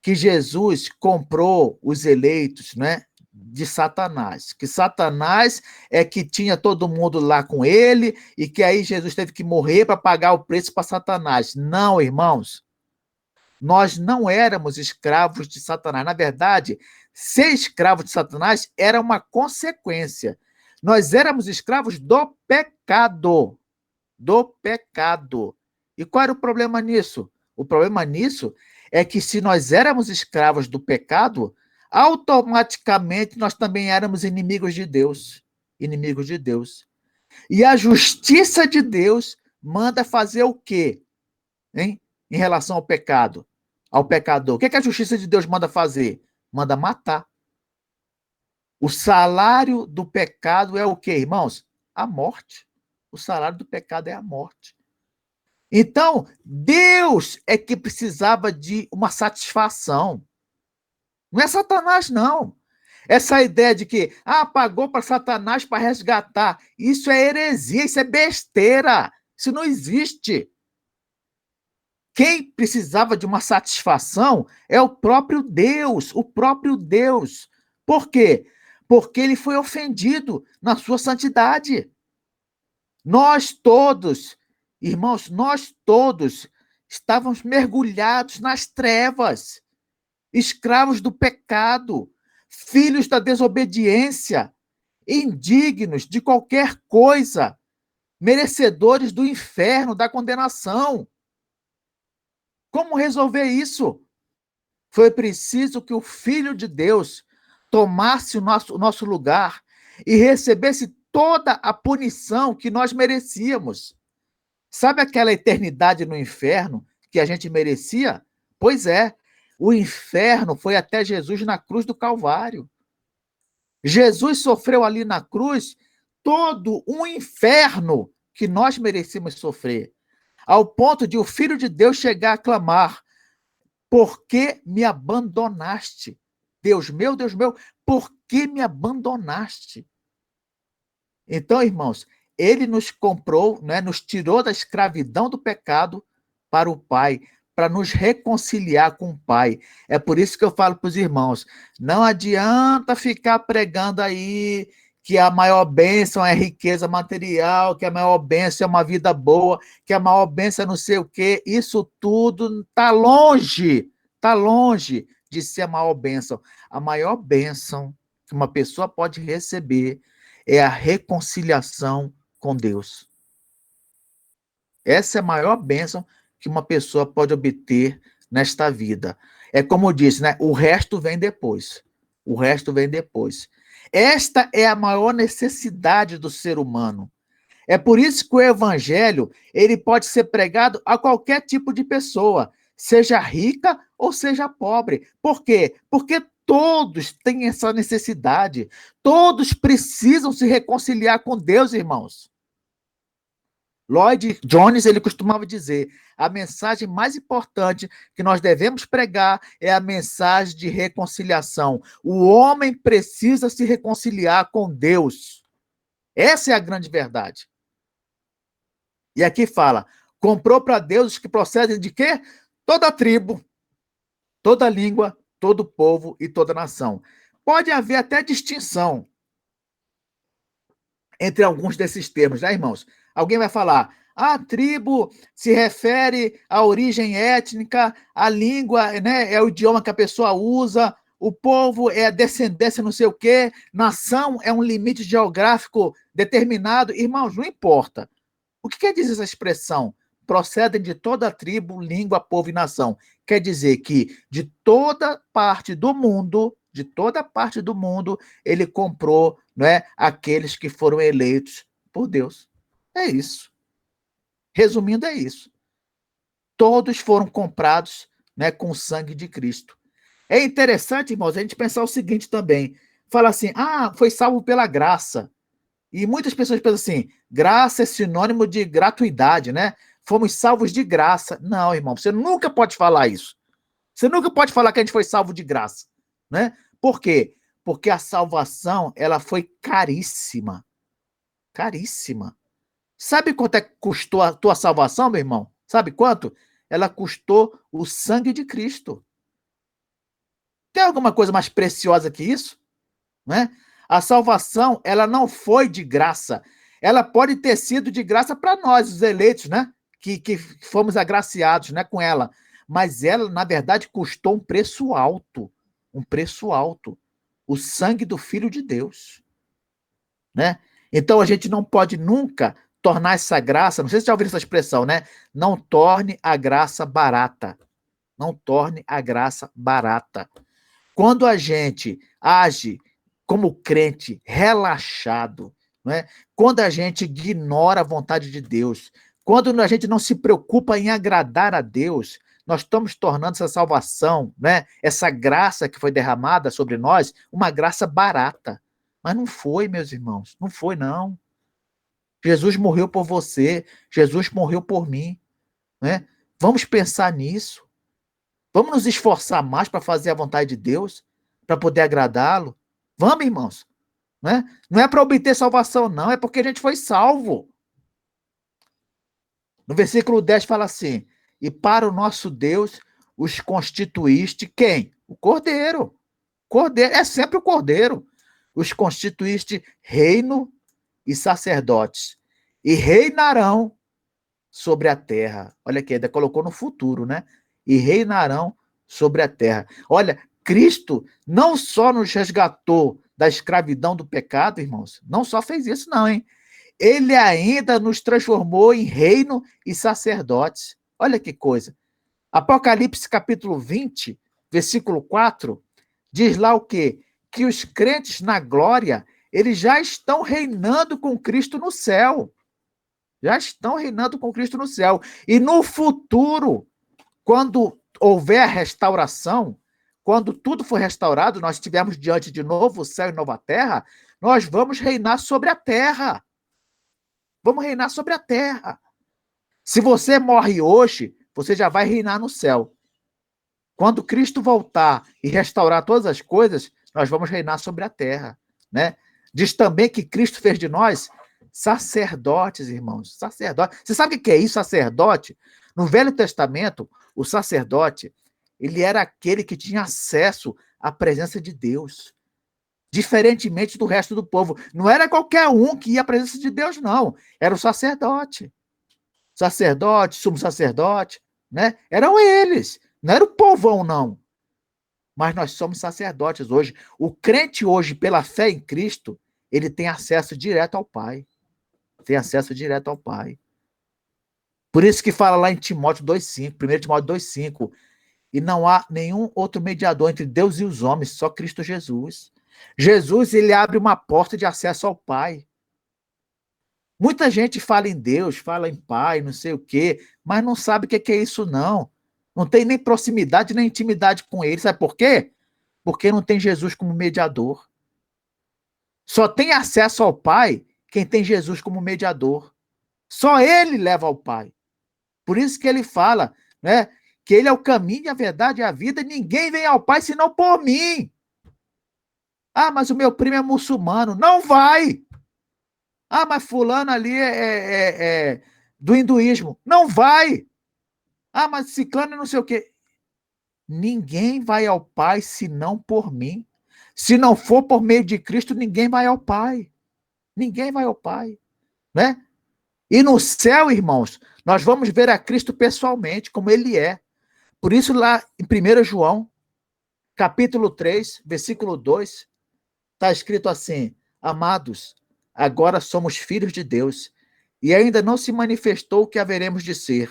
que Jesus comprou os eleitos, né, de Satanás, que Satanás é que tinha todo mundo lá com ele e que aí Jesus teve que morrer para pagar o preço para Satanás. Não, irmãos. Nós não éramos escravos de Satanás. Na verdade, ser escravo de Satanás era uma consequência. Nós éramos escravos do pecado. Do pecado. E qual era o problema nisso? O problema nisso é que se nós éramos escravos do pecado, automaticamente nós também éramos inimigos de Deus. Inimigos de Deus. E a justiça de Deus manda fazer o quê? Hein? Em relação ao pecado, ao pecador. O que a justiça de Deus manda fazer? Manda matar. O salário do pecado é o quê, irmãos? A morte. O salário do pecado é a morte. Então, Deus é que precisava de uma satisfação. Não é Satanás, não. Essa ideia de que, pagou para Satanás para resgatar, isso é heresia, isso é besteira. Isso não existe. Quem precisava de uma satisfação é o próprio Deus, o próprio Deus. Por quê? Porque ele foi ofendido na sua santidade. Nós todos, irmãos, nós todos estávamos mergulhados nas trevas, escravos do pecado, filhos da desobediência, indignos de qualquer coisa, merecedores do inferno, da condenação. Como resolver isso? Foi preciso que o Filho de Deus tomasse o nosso lugar e recebesse toda a punição que nós merecíamos. Sabe aquela eternidade no inferno que a gente merecia? Pois é, o inferno foi até Jesus na cruz do Calvário. Jesus sofreu ali na cruz todo um inferno que nós merecíamos sofrer, ao ponto de o Filho de Deus chegar a clamar: por que me abandonaste? Deus meu, por que me abandonaste? Então, irmãos, ele nos comprou, né, nos tirou da escravidão do pecado para o Pai, para nos reconciliar com o Pai. É por isso que eu falo para os irmãos, não adianta ficar pregando aí que a maior bênção é riqueza material, que a maior bênção é uma vida boa, que a maior bênção é não sei o quê. Isso tudo está longe de ser a maior bênção. A maior bênção que uma pessoa pode receber é a reconciliação com Deus. Essa é a maior bênção que uma pessoa pode obter nesta vida. É como eu disse, né? O resto vem depois. O resto vem depois. Esta é a maior necessidade do ser humano. É por isso que o evangelho, ele pode ser pregado a qualquer tipo de pessoa, seja rica ou seja pobre. Por quê? Porque todos têm essa necessidade. Todos precisam se reconciliar com Deus, irmãos. Lloyd Jones, ele costumava dizer, a mensagem mais importante que nós devemos pregar é a mensagem de reconciliação. O homem precisa se reconciliar com Deus. Essa é a grande verdade. E aqui fala, comprou para Deus os que procedem de quê? Toda tribo, toda língua, todo povo e toda nação. Pode haver até distinção entre alguns desses termos, né, irmãos? Alguém vai falar, a tribo se refere à origem étnica, a língua, né, é o idioma que a pessoa usa, o povo é a descendência não sei o quê, nação é um limite geográfico determinado. Irmãos, não importa. O que quer dizer essa expressão? Procedem de toda tribo, língua, povo e nação. Quer dizer que de toda parte do mundo, ele comprou, né, aqueles que foram eleitos por Deus. É isso. Resumindo, é isso. Todos foram comprados, né, com o sangue de Cristo. É interessante, irmãos, a gente pensar o seguinte também. Fala assim, foi salvo pela graça. E muitas pessoas pensam assim, graça é sinônimo de gratuidade, né? fomos salvos de graça. Não, irmão, você nunca pode falar isso. Você nunca pode falar que a gente foi salvo de graça, né? Por quê? Porque a salvação, ela foi caríssima. Caríssima. Sabe quanto é que custou a tua salvação, meu irmão? Sabe quanto? Ela custou o sangue de Cristo. Tem alguma coisa mais preciosa que isso? Né? A salvação, ela não foi de graça. Ela pode ter sido de graça para nós, os eleitos, né? Que fomos agraciados, né, com ela. Mas ela, na verdade, custou um preço alto. Um preço alto. O sangue do Filho de Deus. Né? Então, a gente não pode nunca tornar essa graça, não sei se você já ouviu essa expressão, né? Não torne a graça barata. Não torne a graça barata. Quando a gente age como crente relaxado, não é? Quando a gente ignora a vontade de Deus, quando a gente não se preocupa em agradar a Deus, nós estamos tornando essa salvação, né? Essa graça que foi derramada sobre nós, uma graça barata. Mas não foi, meus irmãos, não foi, não. Jesus morreu por você, Jesus morreu por mim, né? Vamos pensar nisso. Vamos nos esforçar mais para fazer a vontade de Deus, para poder agradá-lo. Vamos, irmãos. Né? Não é para obter salvação, não, é porque a gente foi salvo. No versículo 10 fala assim: e para o nosso Deus os constituíste quem? O Cordeiro. Cordeiro, é sempre o Cordeiro. Os constituíste reino e sacerdotes, e reinarão sobre a terra. Olha aqui, ainda colocou no futuro, né? E reinarão sobre a terra. Olha, Cristo não só nos resgatou da escravidão do pecado, irmãos, não só fez isso, não, hein? Ele ainda nos transformou em reino e sacerdotes. Olha que coisa. Apocalipse capítulo 20, versículo 4, diz lá o quê? Que os crentes na glória, eles já estão reinando com Cristo no céu. Já estão reinando com Cristo no céu. E no futuro, quando houver a restauração, quando tudo for restaurado, nós estivermos diante de novo céu e nova terra, nós vamos reinar sobre a terra. Vamos reinar sobre a terra. Se você morre hoje, você já vai reinar no céu. Quando Cristo voltar e restaurar todas as coisas, nós vamos reinar sobre a terra, né? Diz também que Cristo fez de nós sacerdotes, irmãos, sacerdotes. Você sabe o que é isso, sacerdote? No Velho Testamento, o sacerdote, ele era aquele que tinha acesso à presença de Deus, diferentemente do resto do povo. Não era qualquer um que ia à presença de Deus, não. Era o sacerdote. Sacerdote, sumo sacerdote, né? Eram eles. Não era o povão, não. Mas nós somos sacerdotes hoje. O crente hoje, pela fé em Cristo, ele tem acesso direto ao Pai. Tem acesso direto ao Pai. Por isso que fala lá em Timóteo 2,5, 1 Timóteo 2,5, e não há nenhum outro mediador entre Deus e os homens, só Cristo Jesus. Jesus, ele abre uma porta de acesso ao Pai. Muita gente fala em Deus, fala em Pai, não sei o quê, mas não sabe o que é isso, não. Não tem nem proximidade, nem intimidade com ele. Sabe por quê? Porque não tem Jesus como mediador. Só tem acesso ao Pai quem tem Jesus como mediador. Só ele leva ao Pai. Por isso que ele fala, né, que ele é o caminho, a verdade e a vida, e ninguém vem ao Pai senão por mim. Ah, mas o meu primo é muçulmano. Não vai! Ah, mas fulano ali é do hinduísmo. Não vai! Ah, mas ciclano é não sei o quê. Ninguém vai ao Pai senão por mim. Se não for por meio de Cristo, ninguém vai ao Pai. Ninguém vai ao Pai, né? E no céu, irmãos, nós vamos ver a Cristo pessoalmente, como ele é. Por isso, lá em 1 João, capítulo 3, versículo 2, está escrito assim: amados, agora somos filhos de Deus, e ainda não se manifestou o que haveremos de ser.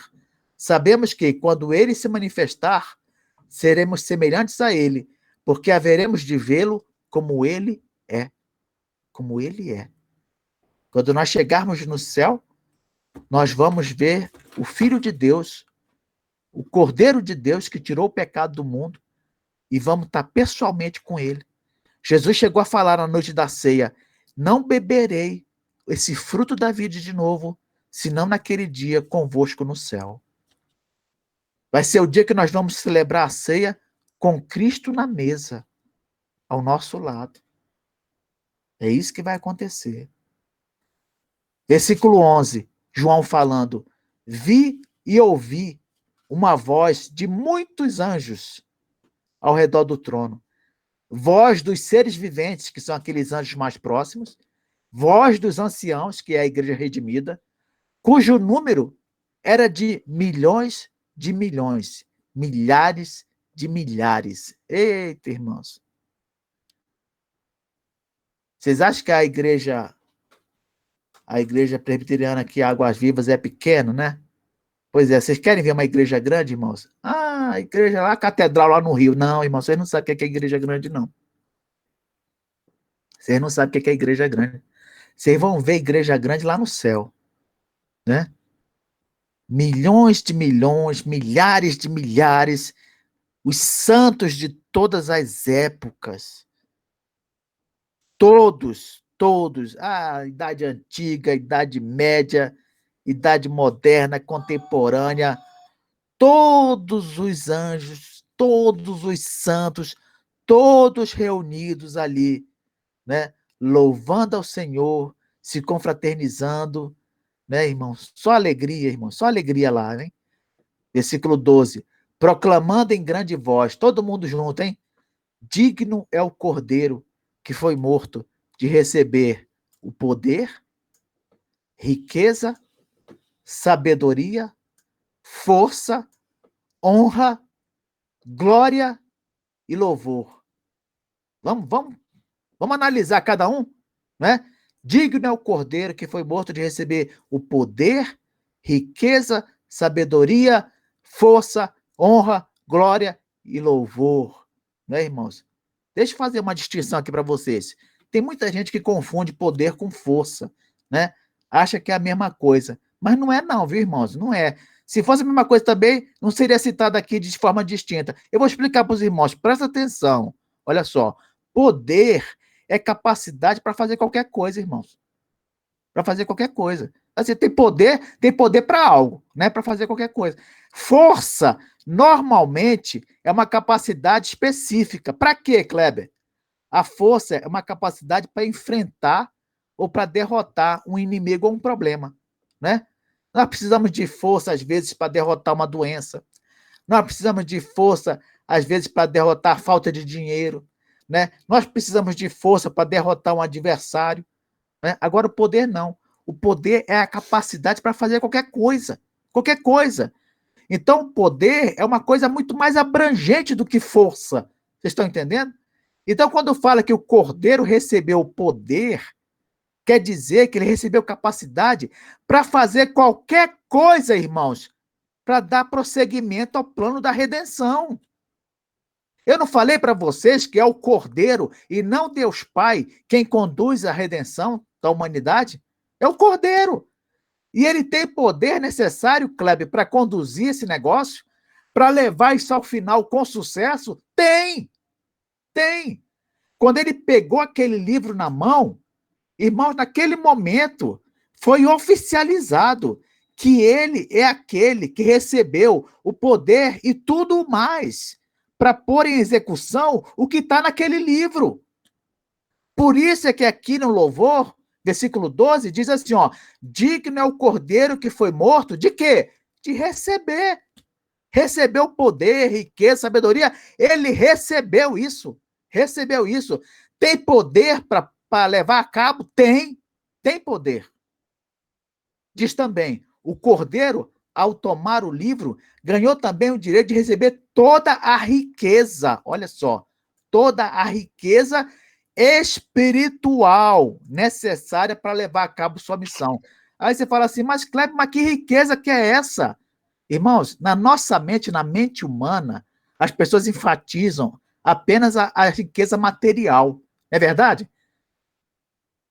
Sabemos que, quando ele se manifestar, seremos semelhantes a ele, porque haveremos de vê-lo como ele é. Como ele é. Quando nós chegarmos no céu, nós vamos ver o Filho de Deus, o Cordeiro de Deus que tirou o pecado do mundo, e vamos estar pessoalmente com ele. Jesus chegou a falar na noite da ceia: não beberei esse fruto da vida de novo, senão naquele dia convosco no céu. Vai ser o dia que nós vamos celebrar a ceia com Cristo na mesa, ao nosso lado. É isso que vai acontecer. Versículo 11, João falando: vi e ouvi uma voz de muitos anjos ao redor do trono. Voz dos seres viventes, que são aqueles anjos mais próximos. Voz dos anciãos, que é a igreja redimida, cujo número era de milhões, milhares de milhares. Eita, irmãos. Vocês acham que a igreja presbiteriana aqui, Águas Vivas, é pequena, né? Pois é, vocês querem ver uma igreja grande, irmãos? Ah, a igreja lá, a catedral lá no Rio. Não, irmãos, vocês não sabem o que é igreja grande, não. Vocês não sabem o que é igreja grande. Vocês vão ver igreja grande lá no céu, né? Milhões de milhões, milhares de milhares, os santos de todas as épocas. Todos. A idade antiga, idade média, idade moderna, contemporânea. Todos os anjos, todos os santos, todos reunidos ali, né? Louvando ao Senhor, se confraternizando, né, irmãos? Só alegria, irmãos, só alegria lá, hein? Versículo 12. Proclamando em grande voz, todo mundo junto, hein? Digno é o Cordeiro que foi morto de receber o poder, riqueza, sabedoria, força, honra, glória e louvor. Vamos analisar cada um, né? Digno é o Cordeiro que foi morto de receber o poder, riqueza, sabedoria, força, honra, glória e louvor, né, irmãos? Deixa eu fazer uma distinção aqui para vocês. Tem muita gente que confunde poder com força, né? Acha que é a mesma coisa, mas não é não, viu, irmãos? Não é. Se fosse a mesma coisa também, não seria citado aqui de forma distinta. Eu vou explicar para os irmãos, presta atenção. Olha só, poder é capacidade para fazer qualquer coisa, irmãos. Para fazer qualquer coisa. Assim, tem poder para algo, né? Para fazer qualquer coisa. Força, normalmente, é uma capacidade específica. Para quê, Kleber? A força é uma capacidade para enfrentar ou para derrotar um inimigo ou um problema, né? Nós precisamos de força, às vezes, para derrotar uma doença. Nós precisamos de força, às vezes, para derrotar a falta de dinheiro, né? Nós precisamos de força para derrotar um adversário, né? Agora, o poder não. O poder é a capacidade para fazer qualquer coisa. Qualquer coisa. Então, o poder é uma coisa muito mais abrangente do que força. Vocês estão entendendo? Então, quando fala que o Cordeiro recebeu o poder, quer dizer que ele recebeu capacidade para fazer qualquer coisa, irmãos, para dar prosseguimento ao plano da redenção. Eu não falei para vocês que é o Cordeiro e não Deus Pai quem conduz a redenção da humanidade? É o Cordeiro. E ele tem poder necessário, Kleber, para conduzir esse negócio, para levar isso ao final com sucesso? Tem! Quando ele pegou aquele livro na mão, irmãos, naquele momento foi oficializado que ele é aquele que recebeu o poder e tudo mais para pôr em execução o que está naquele livro. Por isso é que aqui no louvor, versículo 12, diz assim, ó, digno é o Cordeiro que foi morto, de quê? De receber. Recebeu poder, riqueza, sabedoria, ele recebeu isso. Tem poder para levar a cabo? Tem poder. Diz também, o Cordeiro, ao tomar o livro, ganhou também o direito de receber toda a riqueza, olha só, toda a riqueza espiritual necessária para levar a cabo sua missão. Aí você fala assim, mas Kleber, mas que riqueza que é essa? Irmãos, na nossa mente, na mente humana, as pessoas enfatizam apenas a riqueza material. Não é verdade?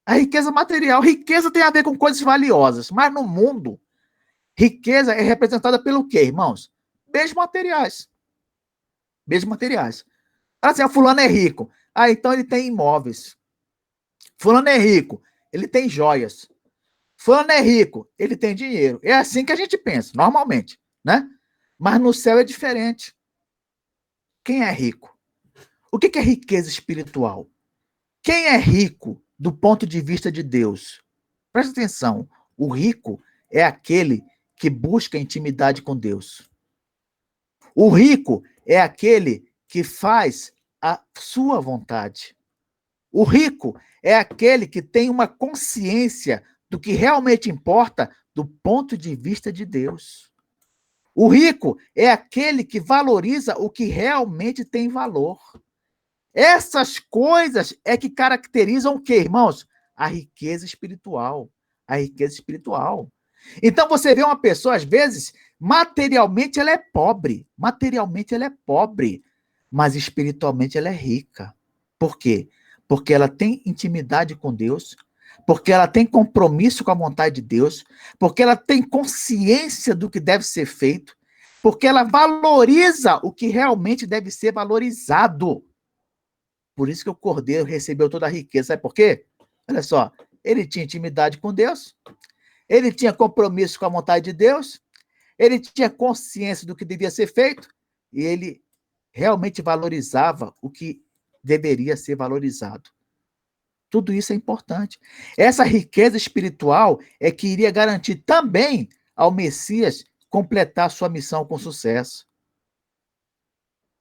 A riqueza material. Riqueza tem a ver com coisas valiosas, mas no mundo, riqueza é representada pelo quê, irmãos? Bens materiais. Bens materiais. Assim, o fulano é rico. Ah, então ele tem imóveis. Fulano é rico. Ele tem joias. Fulano é rico, ele tem dinheiro. É assim que a gente pensa, normalmente, né? Mas no céu é diferente. Quem é rico? O que é riqueza espiritual? Quem é rico do ponto de vista de Deus? Presta atenção. O rico é aquele que busca intimidade com Deus. O rico é aquele que faz a sua vontade. O rico é aquele que tem uma consciência do que realmente importa do ponto de vista de Deus. O rico é aquele que valoriza o que realmente tem valor. Essas coisas é que caracterizam o quê, irmãos? A riqueza espiritual. A riqueza espiritual. Então você vê uma pessoa, às vezes, materialmente ela é pobre. Materialmente ela é pobre. Mas espiritualmente ela é rica. Por quê? Porque ela tem intimidade com Deus, porque ela tem compromisso com a vontade de Deus, porque ela tem consciência do que deve ser feito, porque ela valoriza o que realmente deve ser valorizado. Por isso que o Cordeiro recebeu toda a riqueza. Sabe por quê? Olha só, ele tinha intimidade com Deus, ele tinha compromisso com a vontade de Deus, ele tinha consciência do que devia ser feito, e ele realmente valorizava o que deveria ser valorizado. Tudo isso é importante. Essa riqueza espiritual é que iria garantir também ao Messias completar sua missão com sucesso.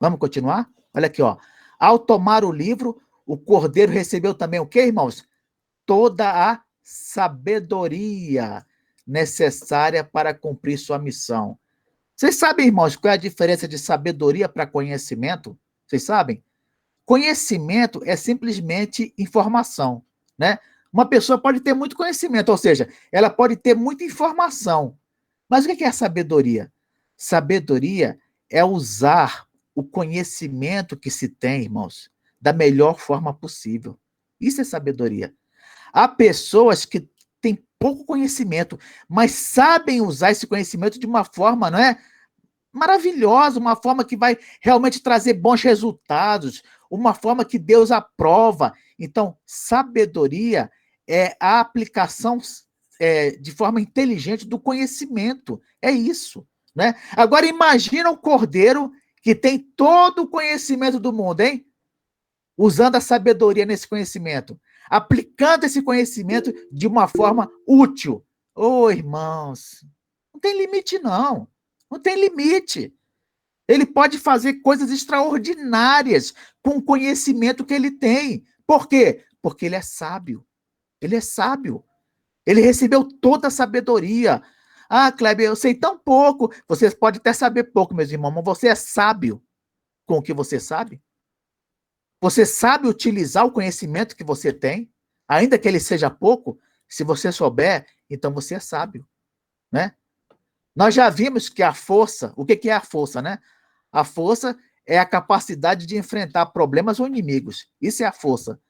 Vamos continuar? Olha aqui, ó. Ao tomar o livro, o Cordeiro recebeu também o quê, irmãos? Toda a sabedoria necessária para cumprir sua missão. Vocês sabem, irmãos, qual é a diferença de sabedoria para conhecimento? Vocês sabem? Conhecimento é simplesmente informação, né? Uma pessoa pode ter muito conhecimento, ou seja, ela pode ter muita informação. Mas o que é sabedoria? Sabedoria é usar o conhecimento que se tem, irmãos, da melhor forma possível. Isso é sabedoria. Há pessoas que têm pouco conhecimento, mas sabem usar esse conhecimento de uma forma, não é? Maravilhosa, uma forma que vai realmente trazer bons resultados, uma forma que Deus aprova. Então, sabedoria é a aplicação de forma inteligente do conhecimento. É isso, né? Agora, imagina o cordeiro que tem todo o conhecimento do mundo, hein? Usando a sabedoria nesse conhecimento, aplicando esse conhecimento de uma forma útil. Ô, irmãos, não tem limite, não. Não tem limite. Ele pode fazer coisas extraordinárias com o conhecimento que ele tem. Por quê? Porque ele é sábio. Ele é sábio. Ele recebeu toda a sabedoria. Ah, Kleber, eu sei tão pouco. Você pode até saber pouco, meus irmãos, mas você é sábio com o que você sabe? Você sabe utilizar o conhecimento que você tem, ainda que ele seja pouco? Se você souber, então você é sábio, né? Nós já vimos que a força, o que é a força, né? A força é a capacidade de enfrentar problemas ou inimigos. Isso é a força.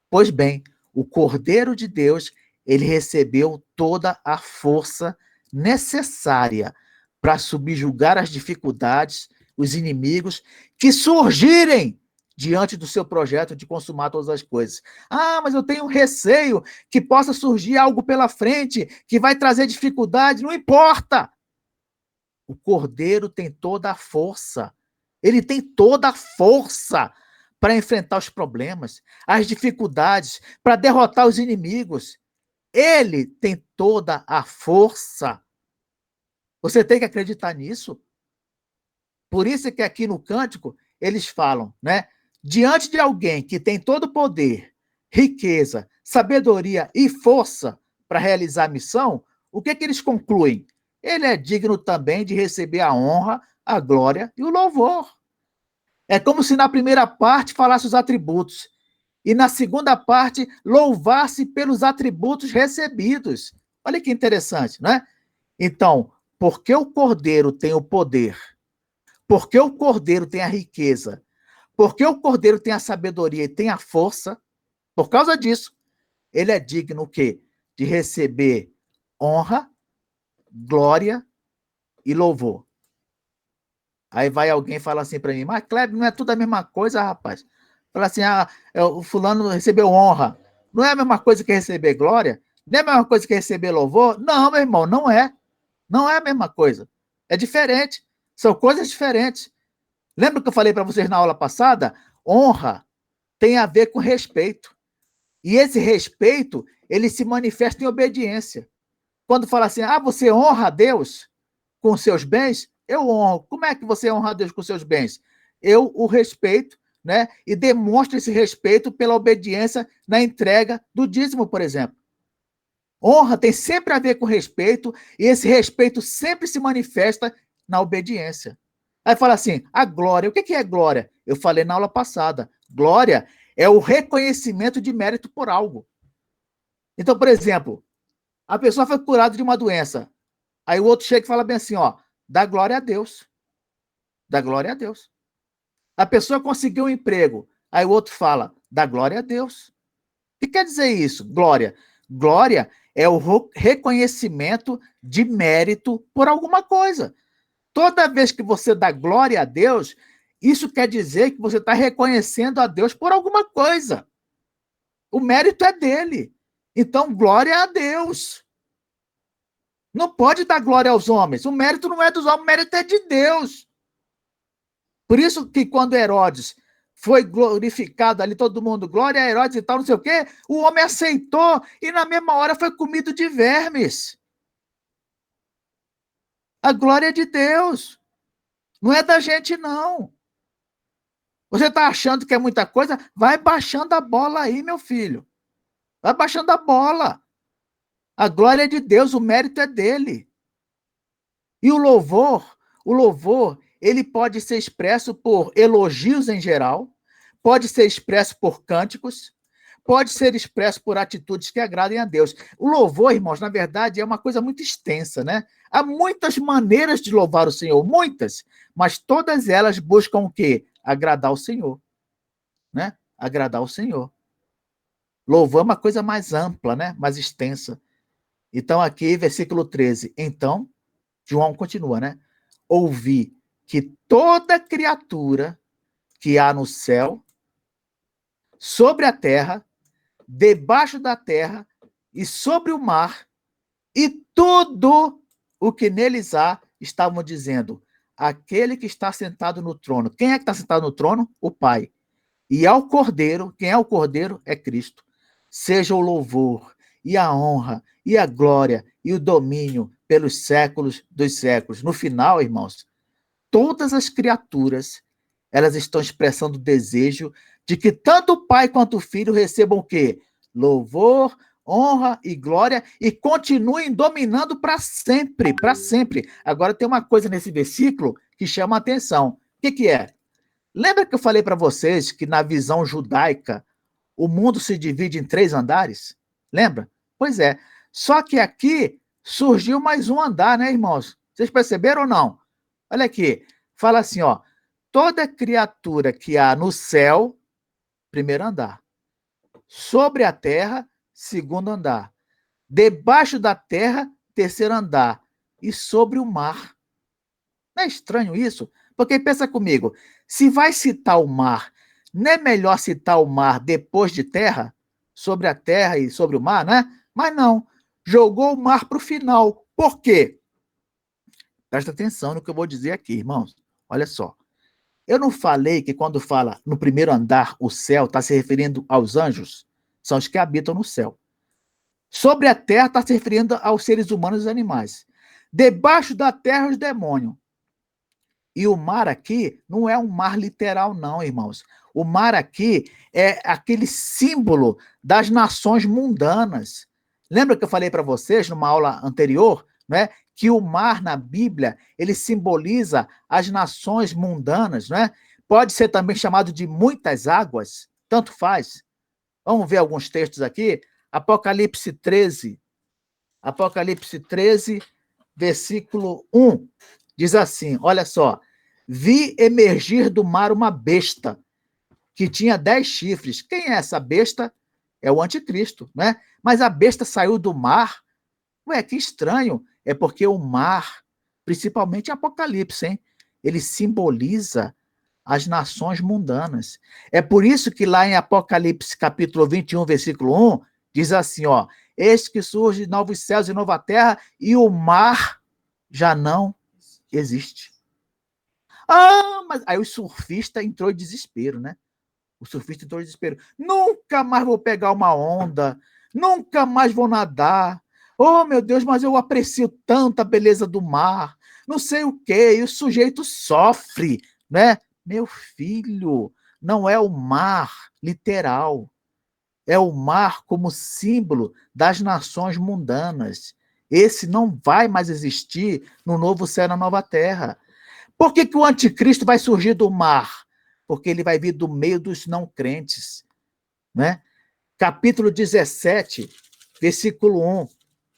Pois bem, o Cordeiro de Deus, ele recebeu toda a força necessária para subjugar as dificuldades, os inimigos que surgirem diante do seu projeto de consumar todas as coisas. Ah, mas eu tenho receio que possa surgir algo pela frente que vai trazer dificuldade. Não importa. O Cordeiro tem toda a força. Ele tem toda a força para enfrentar os problemas, as dificuldades, para derrotar os inimigos. Ele tem toda a força. Você tem que acreditar nisso. Por isso é que aqui no cântico eles falam, né? Diante de alguém que tem todo o poder, riqueza, sabedoria e força para realizar a missão, o que eles concluem? Ele é digno também de receber a honra, a glória e o louvor. É como se na primeira parte falasse os atributos e na segunda parte louvasse pelos atributos recebidos. Olha que interessante, não é? Então, porque o Cordeiro tem o poder, porque o Cordeiro tem a riqueza, porque o Cordeiro tem a sabedoria e tem a força, por causa disso, ele é digno o quê? De receber honra, glória e louvor. Aí vai alguém falar assim para mim, mas Kleber, não é tudo a mesma coisa, rapaz? Fala assim, o fulano recebeu honra. Não é a mesma coisa que receber glória? Não é a mesma coisa que receber louvor? Não, meu irmão, não é. Não é a mesma coisa. É diferente. São coisas diferentes. Lembra que eu falei para vocês na aula passada? Honra tem a ver com respeito. E esse respeito, ele se manifesta em obediência. Quando fala assim, você honra a Deus com seus bens? Eu honro. Como é que você honra a Deus com seus bens? Eu o respeito, né? E demonstro esse respeito pela obediência na entrega do dízimo, por exemplo. Honra tem sempre a ver com respeito, e esse respeito sempre se manifesta na obediência. Aí fala assim, a glória. O que é glória? Eu falei na aula passada. Glória é o reconhecimento de mérito por algo. Então, por exemplo, a pessoa foi curada de uma doença. Aí o outro chega e fala bem assim, dá glória a Deus. Dá glória a Deus. A pessoa conseguiu um emprego. Aí o outro fala, dá glória a Deus. O que quer dizer isso? Glória. Glória é o reconhecimento de mérito por alguma coisa. Toda vez que você dá glória a Deus, isso quer dizer que você está reconhecendo a Deus por alguma coisa. O mérito é dele. Então, glória a Deus. Não pode dar glória aos homens. O mérito não é dos homens, o mérito é de Deus. Por isso que quando Herodes foi glorificado ali, todo mundo, glória a Herodes e tal, não sei o quê, o homem aceitou e na mesma hora foi comido de vermes. A glória é de Deus. Não é da gente, não. Você está achando que é muita coisa? Vai baixando a bola aí, meu filho. Vai baixando a bola. A glória é de Deus, o mérito é dele. E o louvor, ele pode ser expresso por elogios em geral, pode ser expresso por cânticos, pode ser expresso por atitudes que agradem a Deus. O louvor, irmãos, na verdade, é uma coisa muito extensa, né? Há muitas maneiras de louvar o Senhor, muitas, mas todas elas buscam o quê? Agradar o Senhor, né? Agradar o Senhor. Louvor é uma coisa mais ampla, né? Mais extensa. Então, aqui, versículo 13. Então, João continua, né? Ouvi que toda criatura que há no céu, sobre a terra, debaixo da terra e sobre o mar, e tudo o que neles há, estavam dizendo, aquele que está sentado no trono. Quem é que está sentado no trono? O Pai. E ao Cordeiro, quem é o Cordeiro? É Cristo. Seja o louvor, e a honra, e a glória, e o domínio pelos séculos dos séculos. No final, irmãos, todas as criaturas, elas estão expressando o desejo de que tanto o Pai quanto o Filho recebam o quê? Louvor, honra e glória e continuem dominando para sempre, para sempre. Agora tem uma coisa nesse versículo que chama a atenção. O que é? Lembra que eu falei para vocês que na visão judaica o mundo se divide em 3 andares? Lembra? Pois é. Só que aqui surgiu mais um andar, né, irmãos? Vocês perceberam ou não? Olha aqui. Fala assim, toda criatura que há no céu, primeiro andar. Sobre a terra, segundo andar. Debaixo da terra, terceiro andar. E sobre o mar. Não é estranho isso? Porque pensa comigo, se vai citar o mar, não é melhor citar o mar depois de terra? Sobre a terra e sobre o mar, né? Mas não, jogou o mar para o final. Por quê? Presta atenção no que eu vou dizer aqui, irmãos. Olha só. Eu não falei que quando fala no primeiro andar, o céu, está se referindo aos anjos? São os que habitam no céu. Sobre a terra, está se referindo aos seres humanos e os animais. Debaixo da terra, os demônios. E o mar aqui não é um mar literal, não, irmãos. O mar aqui é aquele símbolo das nações mundanas. Lembra que eu falei para vocês numa aula anterior, né, que o mar na Bíblia ele simboliza as nações mundanas, né? Pode ser também chamado de muitas águas, tanto faz. Vamos ver alguns textos aqui. Apocalipse 13. Apocalipse 13, versículo 1. Diz assim, olha só. Vi emergir do mar uma besta que tinha 10 chifres. Quem é essa besta? É o anticristo, né? Mas a besta saiu do mar. Ué, que estranho. É porque o mar, principalmente em Apocalipse, hein? Ele simboliza as nações mundanas. É por isso que lá em Apocalipse, capítulo 21, versículo 1, diz assim, eis que surge novos céus e nova terra, e o mar já não existe. Ah, mas aí o surfista entrou em desespero, né? O surfista entrou em desespero. Nunca mais vou pegar uma onda, nunca mais vou nadar. Oh, meu Deus, mas eu aprecio tanto a beleza do mar, não sei o quê, e o sujeito sofre, né? Meu filho, não é o mar literal, é o mar como símbolo das nações mundanas. Esse não vai mais existir no novo céu e na nova terra. Por que o anticristo vai surgir do mar? Porque ele vai vir do meio dos não crentes, né? Capítulo 17, versículo 1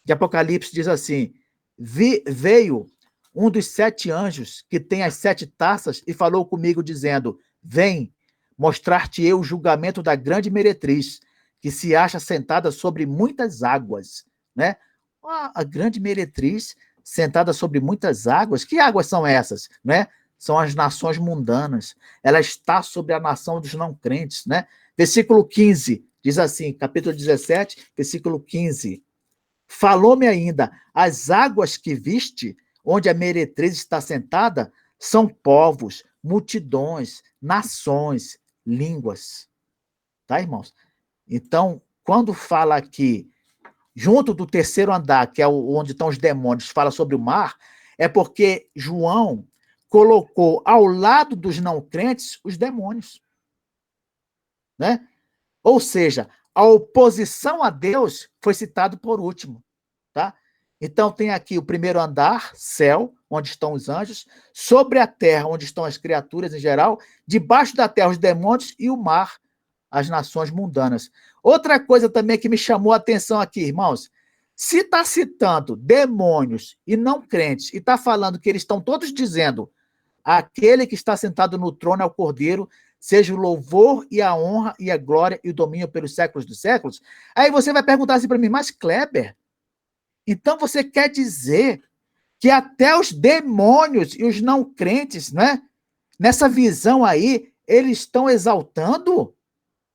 de Apocalipse diz assim: veio um dos 7 anjos que tem as 7 taças e falou comigo dizendo: vem, mostrar-te-eu o julgamento da grande meretriz, que se acha sentada sobre muitas águas, né? A grande meretriz sentada sobre muitas águas. Que águas são essas, né? São as nações mundanas. Ela está sobre a nação dos não crentes, né? Versículo 15 diz assim, capítulo 17, versículo 15. Falou-me ainda: as águas que viste, onde a meretriz está sentada, são povos, multidões, nações, línguas. Tá, irmãos? Então, quando fala aqui, junto do terceiro andar, que é onde estão os demônios, fala sobre o mar, é porque João colocou ao lado dos não crentes os demônios, né? Ou seja, a oposição a Deus foi citado por último, tá? Então tem aqui o primeiro andar, céu, onde estão os anjos, sobre a terra, onde estão as criaturas em geral, debaixo da terra os demônios e o mar, as nações mundanas. Outra coisa também que me chamou a atenção aqui, irmãos, se está citando demônios e não crentes, e está falando que eles estão todos dizendo: aquele que está sentado no trono é o Cordeiro, seja o louvor e a honra e a glória e o domínio pelos séculos dos séculos. Aí você vai perguntar assim para mim: mas Kleber, então você quer dizer que até os demônios e os não crentes, né, nessa visão aí, eles estão exaltando?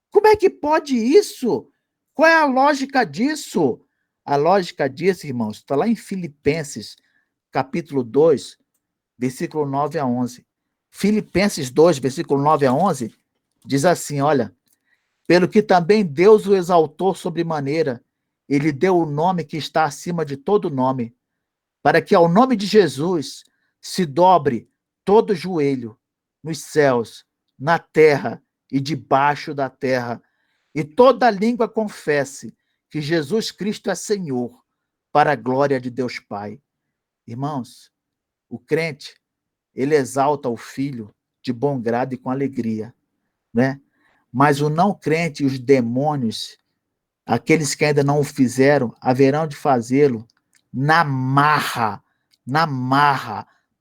Como é que pode isso? Qual é a lógica disso? A lógica disso, irmãos, está lá em Filipenses, capítulo 2, versículo 9 a 11. Filipenses 2, versículo 9 a 11, diz assim, olha: pelo que também Deus o exaltou sobremaneira, ele deu o nome que está acima de todo nome, para que ao nome de Jesus se dobre todo joelho, nos céus, na terra e debaixo da terra, e toda língua confesse que Jesus Cristo é Senhor, para a glória de Deus Pai. Irmãos, o crente, ele exalta o Filho de bom grado e com alegria, né? Mas o não crente e os demônios, aqueles que ainda não o fizeram, haverão de fazê-lo na marra,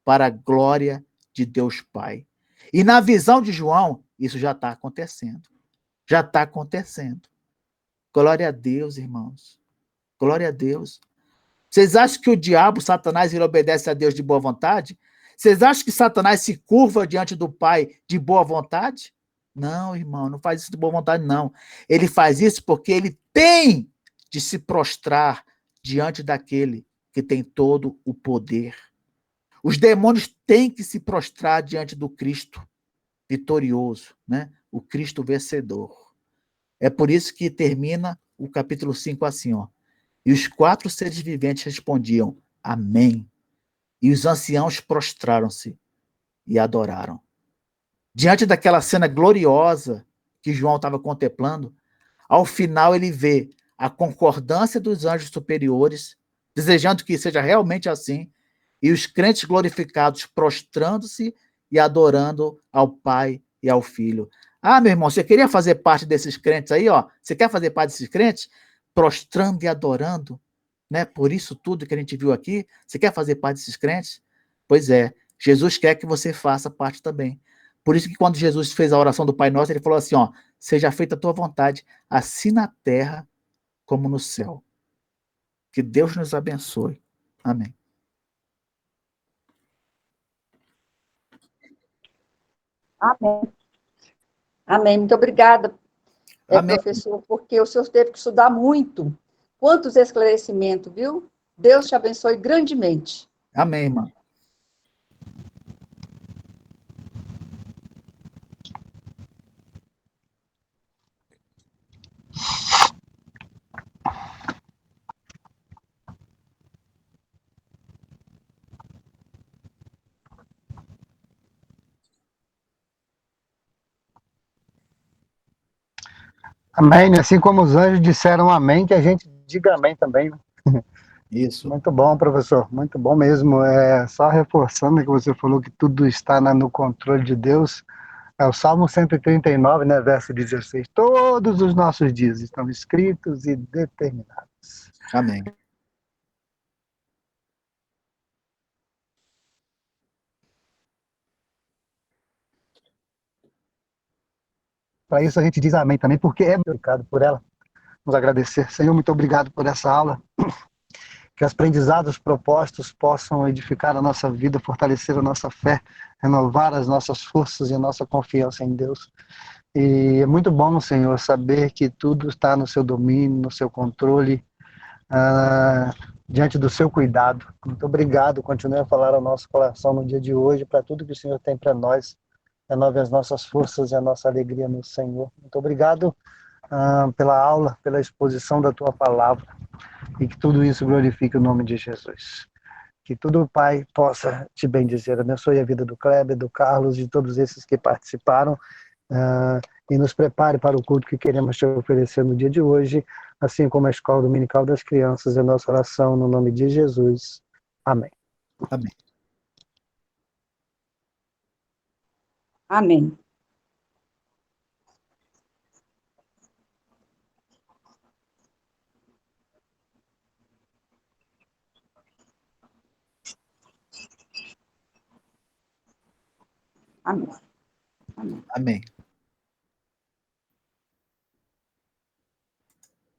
para a glória de Deus Pai. E na visão de João, isso já está acontecendo. Já está acontecendo. Glória a Deus, irmãos. Glória a Deus. Vocês acham que o diabo, Satanás, ele obedece a Deus de boa vontade? Vocês acham que Satanás se curva diante do Pai de boa vontade? Não, irmão, não faz isso de boa vontade, não. Ele faz isso porque ele tem de se prostrar diante daquele que tem todo o poder. Os demônios têm que se prostrar diante do Cristo vitorioso, né? O Cristo vencedor. É por isso que termina o capítulo 5 assim, ó. E os 4 seres viventes respondiam: Amém. E os anciãos prostraram-se e adoraram. Diante daquela cena gloriosa que João estava contemplando, ao final ele vê a concordância dos anjos superiores, desejando que seja realmente assim, e os crentes glorificados prostrando-se e adorando ao Pai e ao Filho. Ah, meu irmão, você queria fazer parte desses crentes aí, ó? Você quer fazer parte desses crentes? Prostrando e adorando, né? Por isso tudo que a gente viu aqui, você quer fazer parte desses crentes? Pois é, Jesus quer que você faça parte também. Por isso que quando Jesus fez a oração do Pai Nosso, ele falou assim, ó: seja feita a tua vontade, assim na terra como no céu. Que Deus nos abençoe. Amém. Amém. Amém. Muito obrigada, Amém. professor, porque o senhor teve que estudar muito, Quantos esclarecimentos, viu? Deus te abençoe grandemente. Amém, irmã. Amém, né? Assim como os anjos disseram amém, que a gente diga amém também, né? Isso. Muito bom, professor, muito bom mesmo. Só reforçando que você falou que tudo está no controle de Deus. É o Salmo 139, né, verso 16. Todos os nossos dias estão escritos e determinados. Amém. Para isso a gente diz amém também, porque é obrigado por ela. Vamos agradecer. Senhor, muito obrigado por essa aula. Que os aprendizados propostos possam edificar a nossa vida, fortalecer a nossa fé, renovar as nossas forças e a nossa confiança em Deus. E é muito bom, Senhor, saber que tudo está no seu domínio, no seu controle, diante do seu cuidado. Muito obrigado. Continue a falar ao nosso coração no dia de hoje, para tudo que o Senhor tem para nós. Renove as nossas forças e a nossa alegria no Senhor. Muito obrigado pela aula, pela exposição da tua palavra. E que tudo isso glorifique o nome de Jesus. Que tudo, Pai, possa te bendizer. Abençoe a vida do Kleber, do Carlos, de todos esses que participaram. E nos prepare para o culto que queremos te oferecer no dia de hoje, assim como a Escola Dominical das Crianças. É nossa oração no nome de Jesus. Amém. Amém. Amém. Amém. Amém. Amém.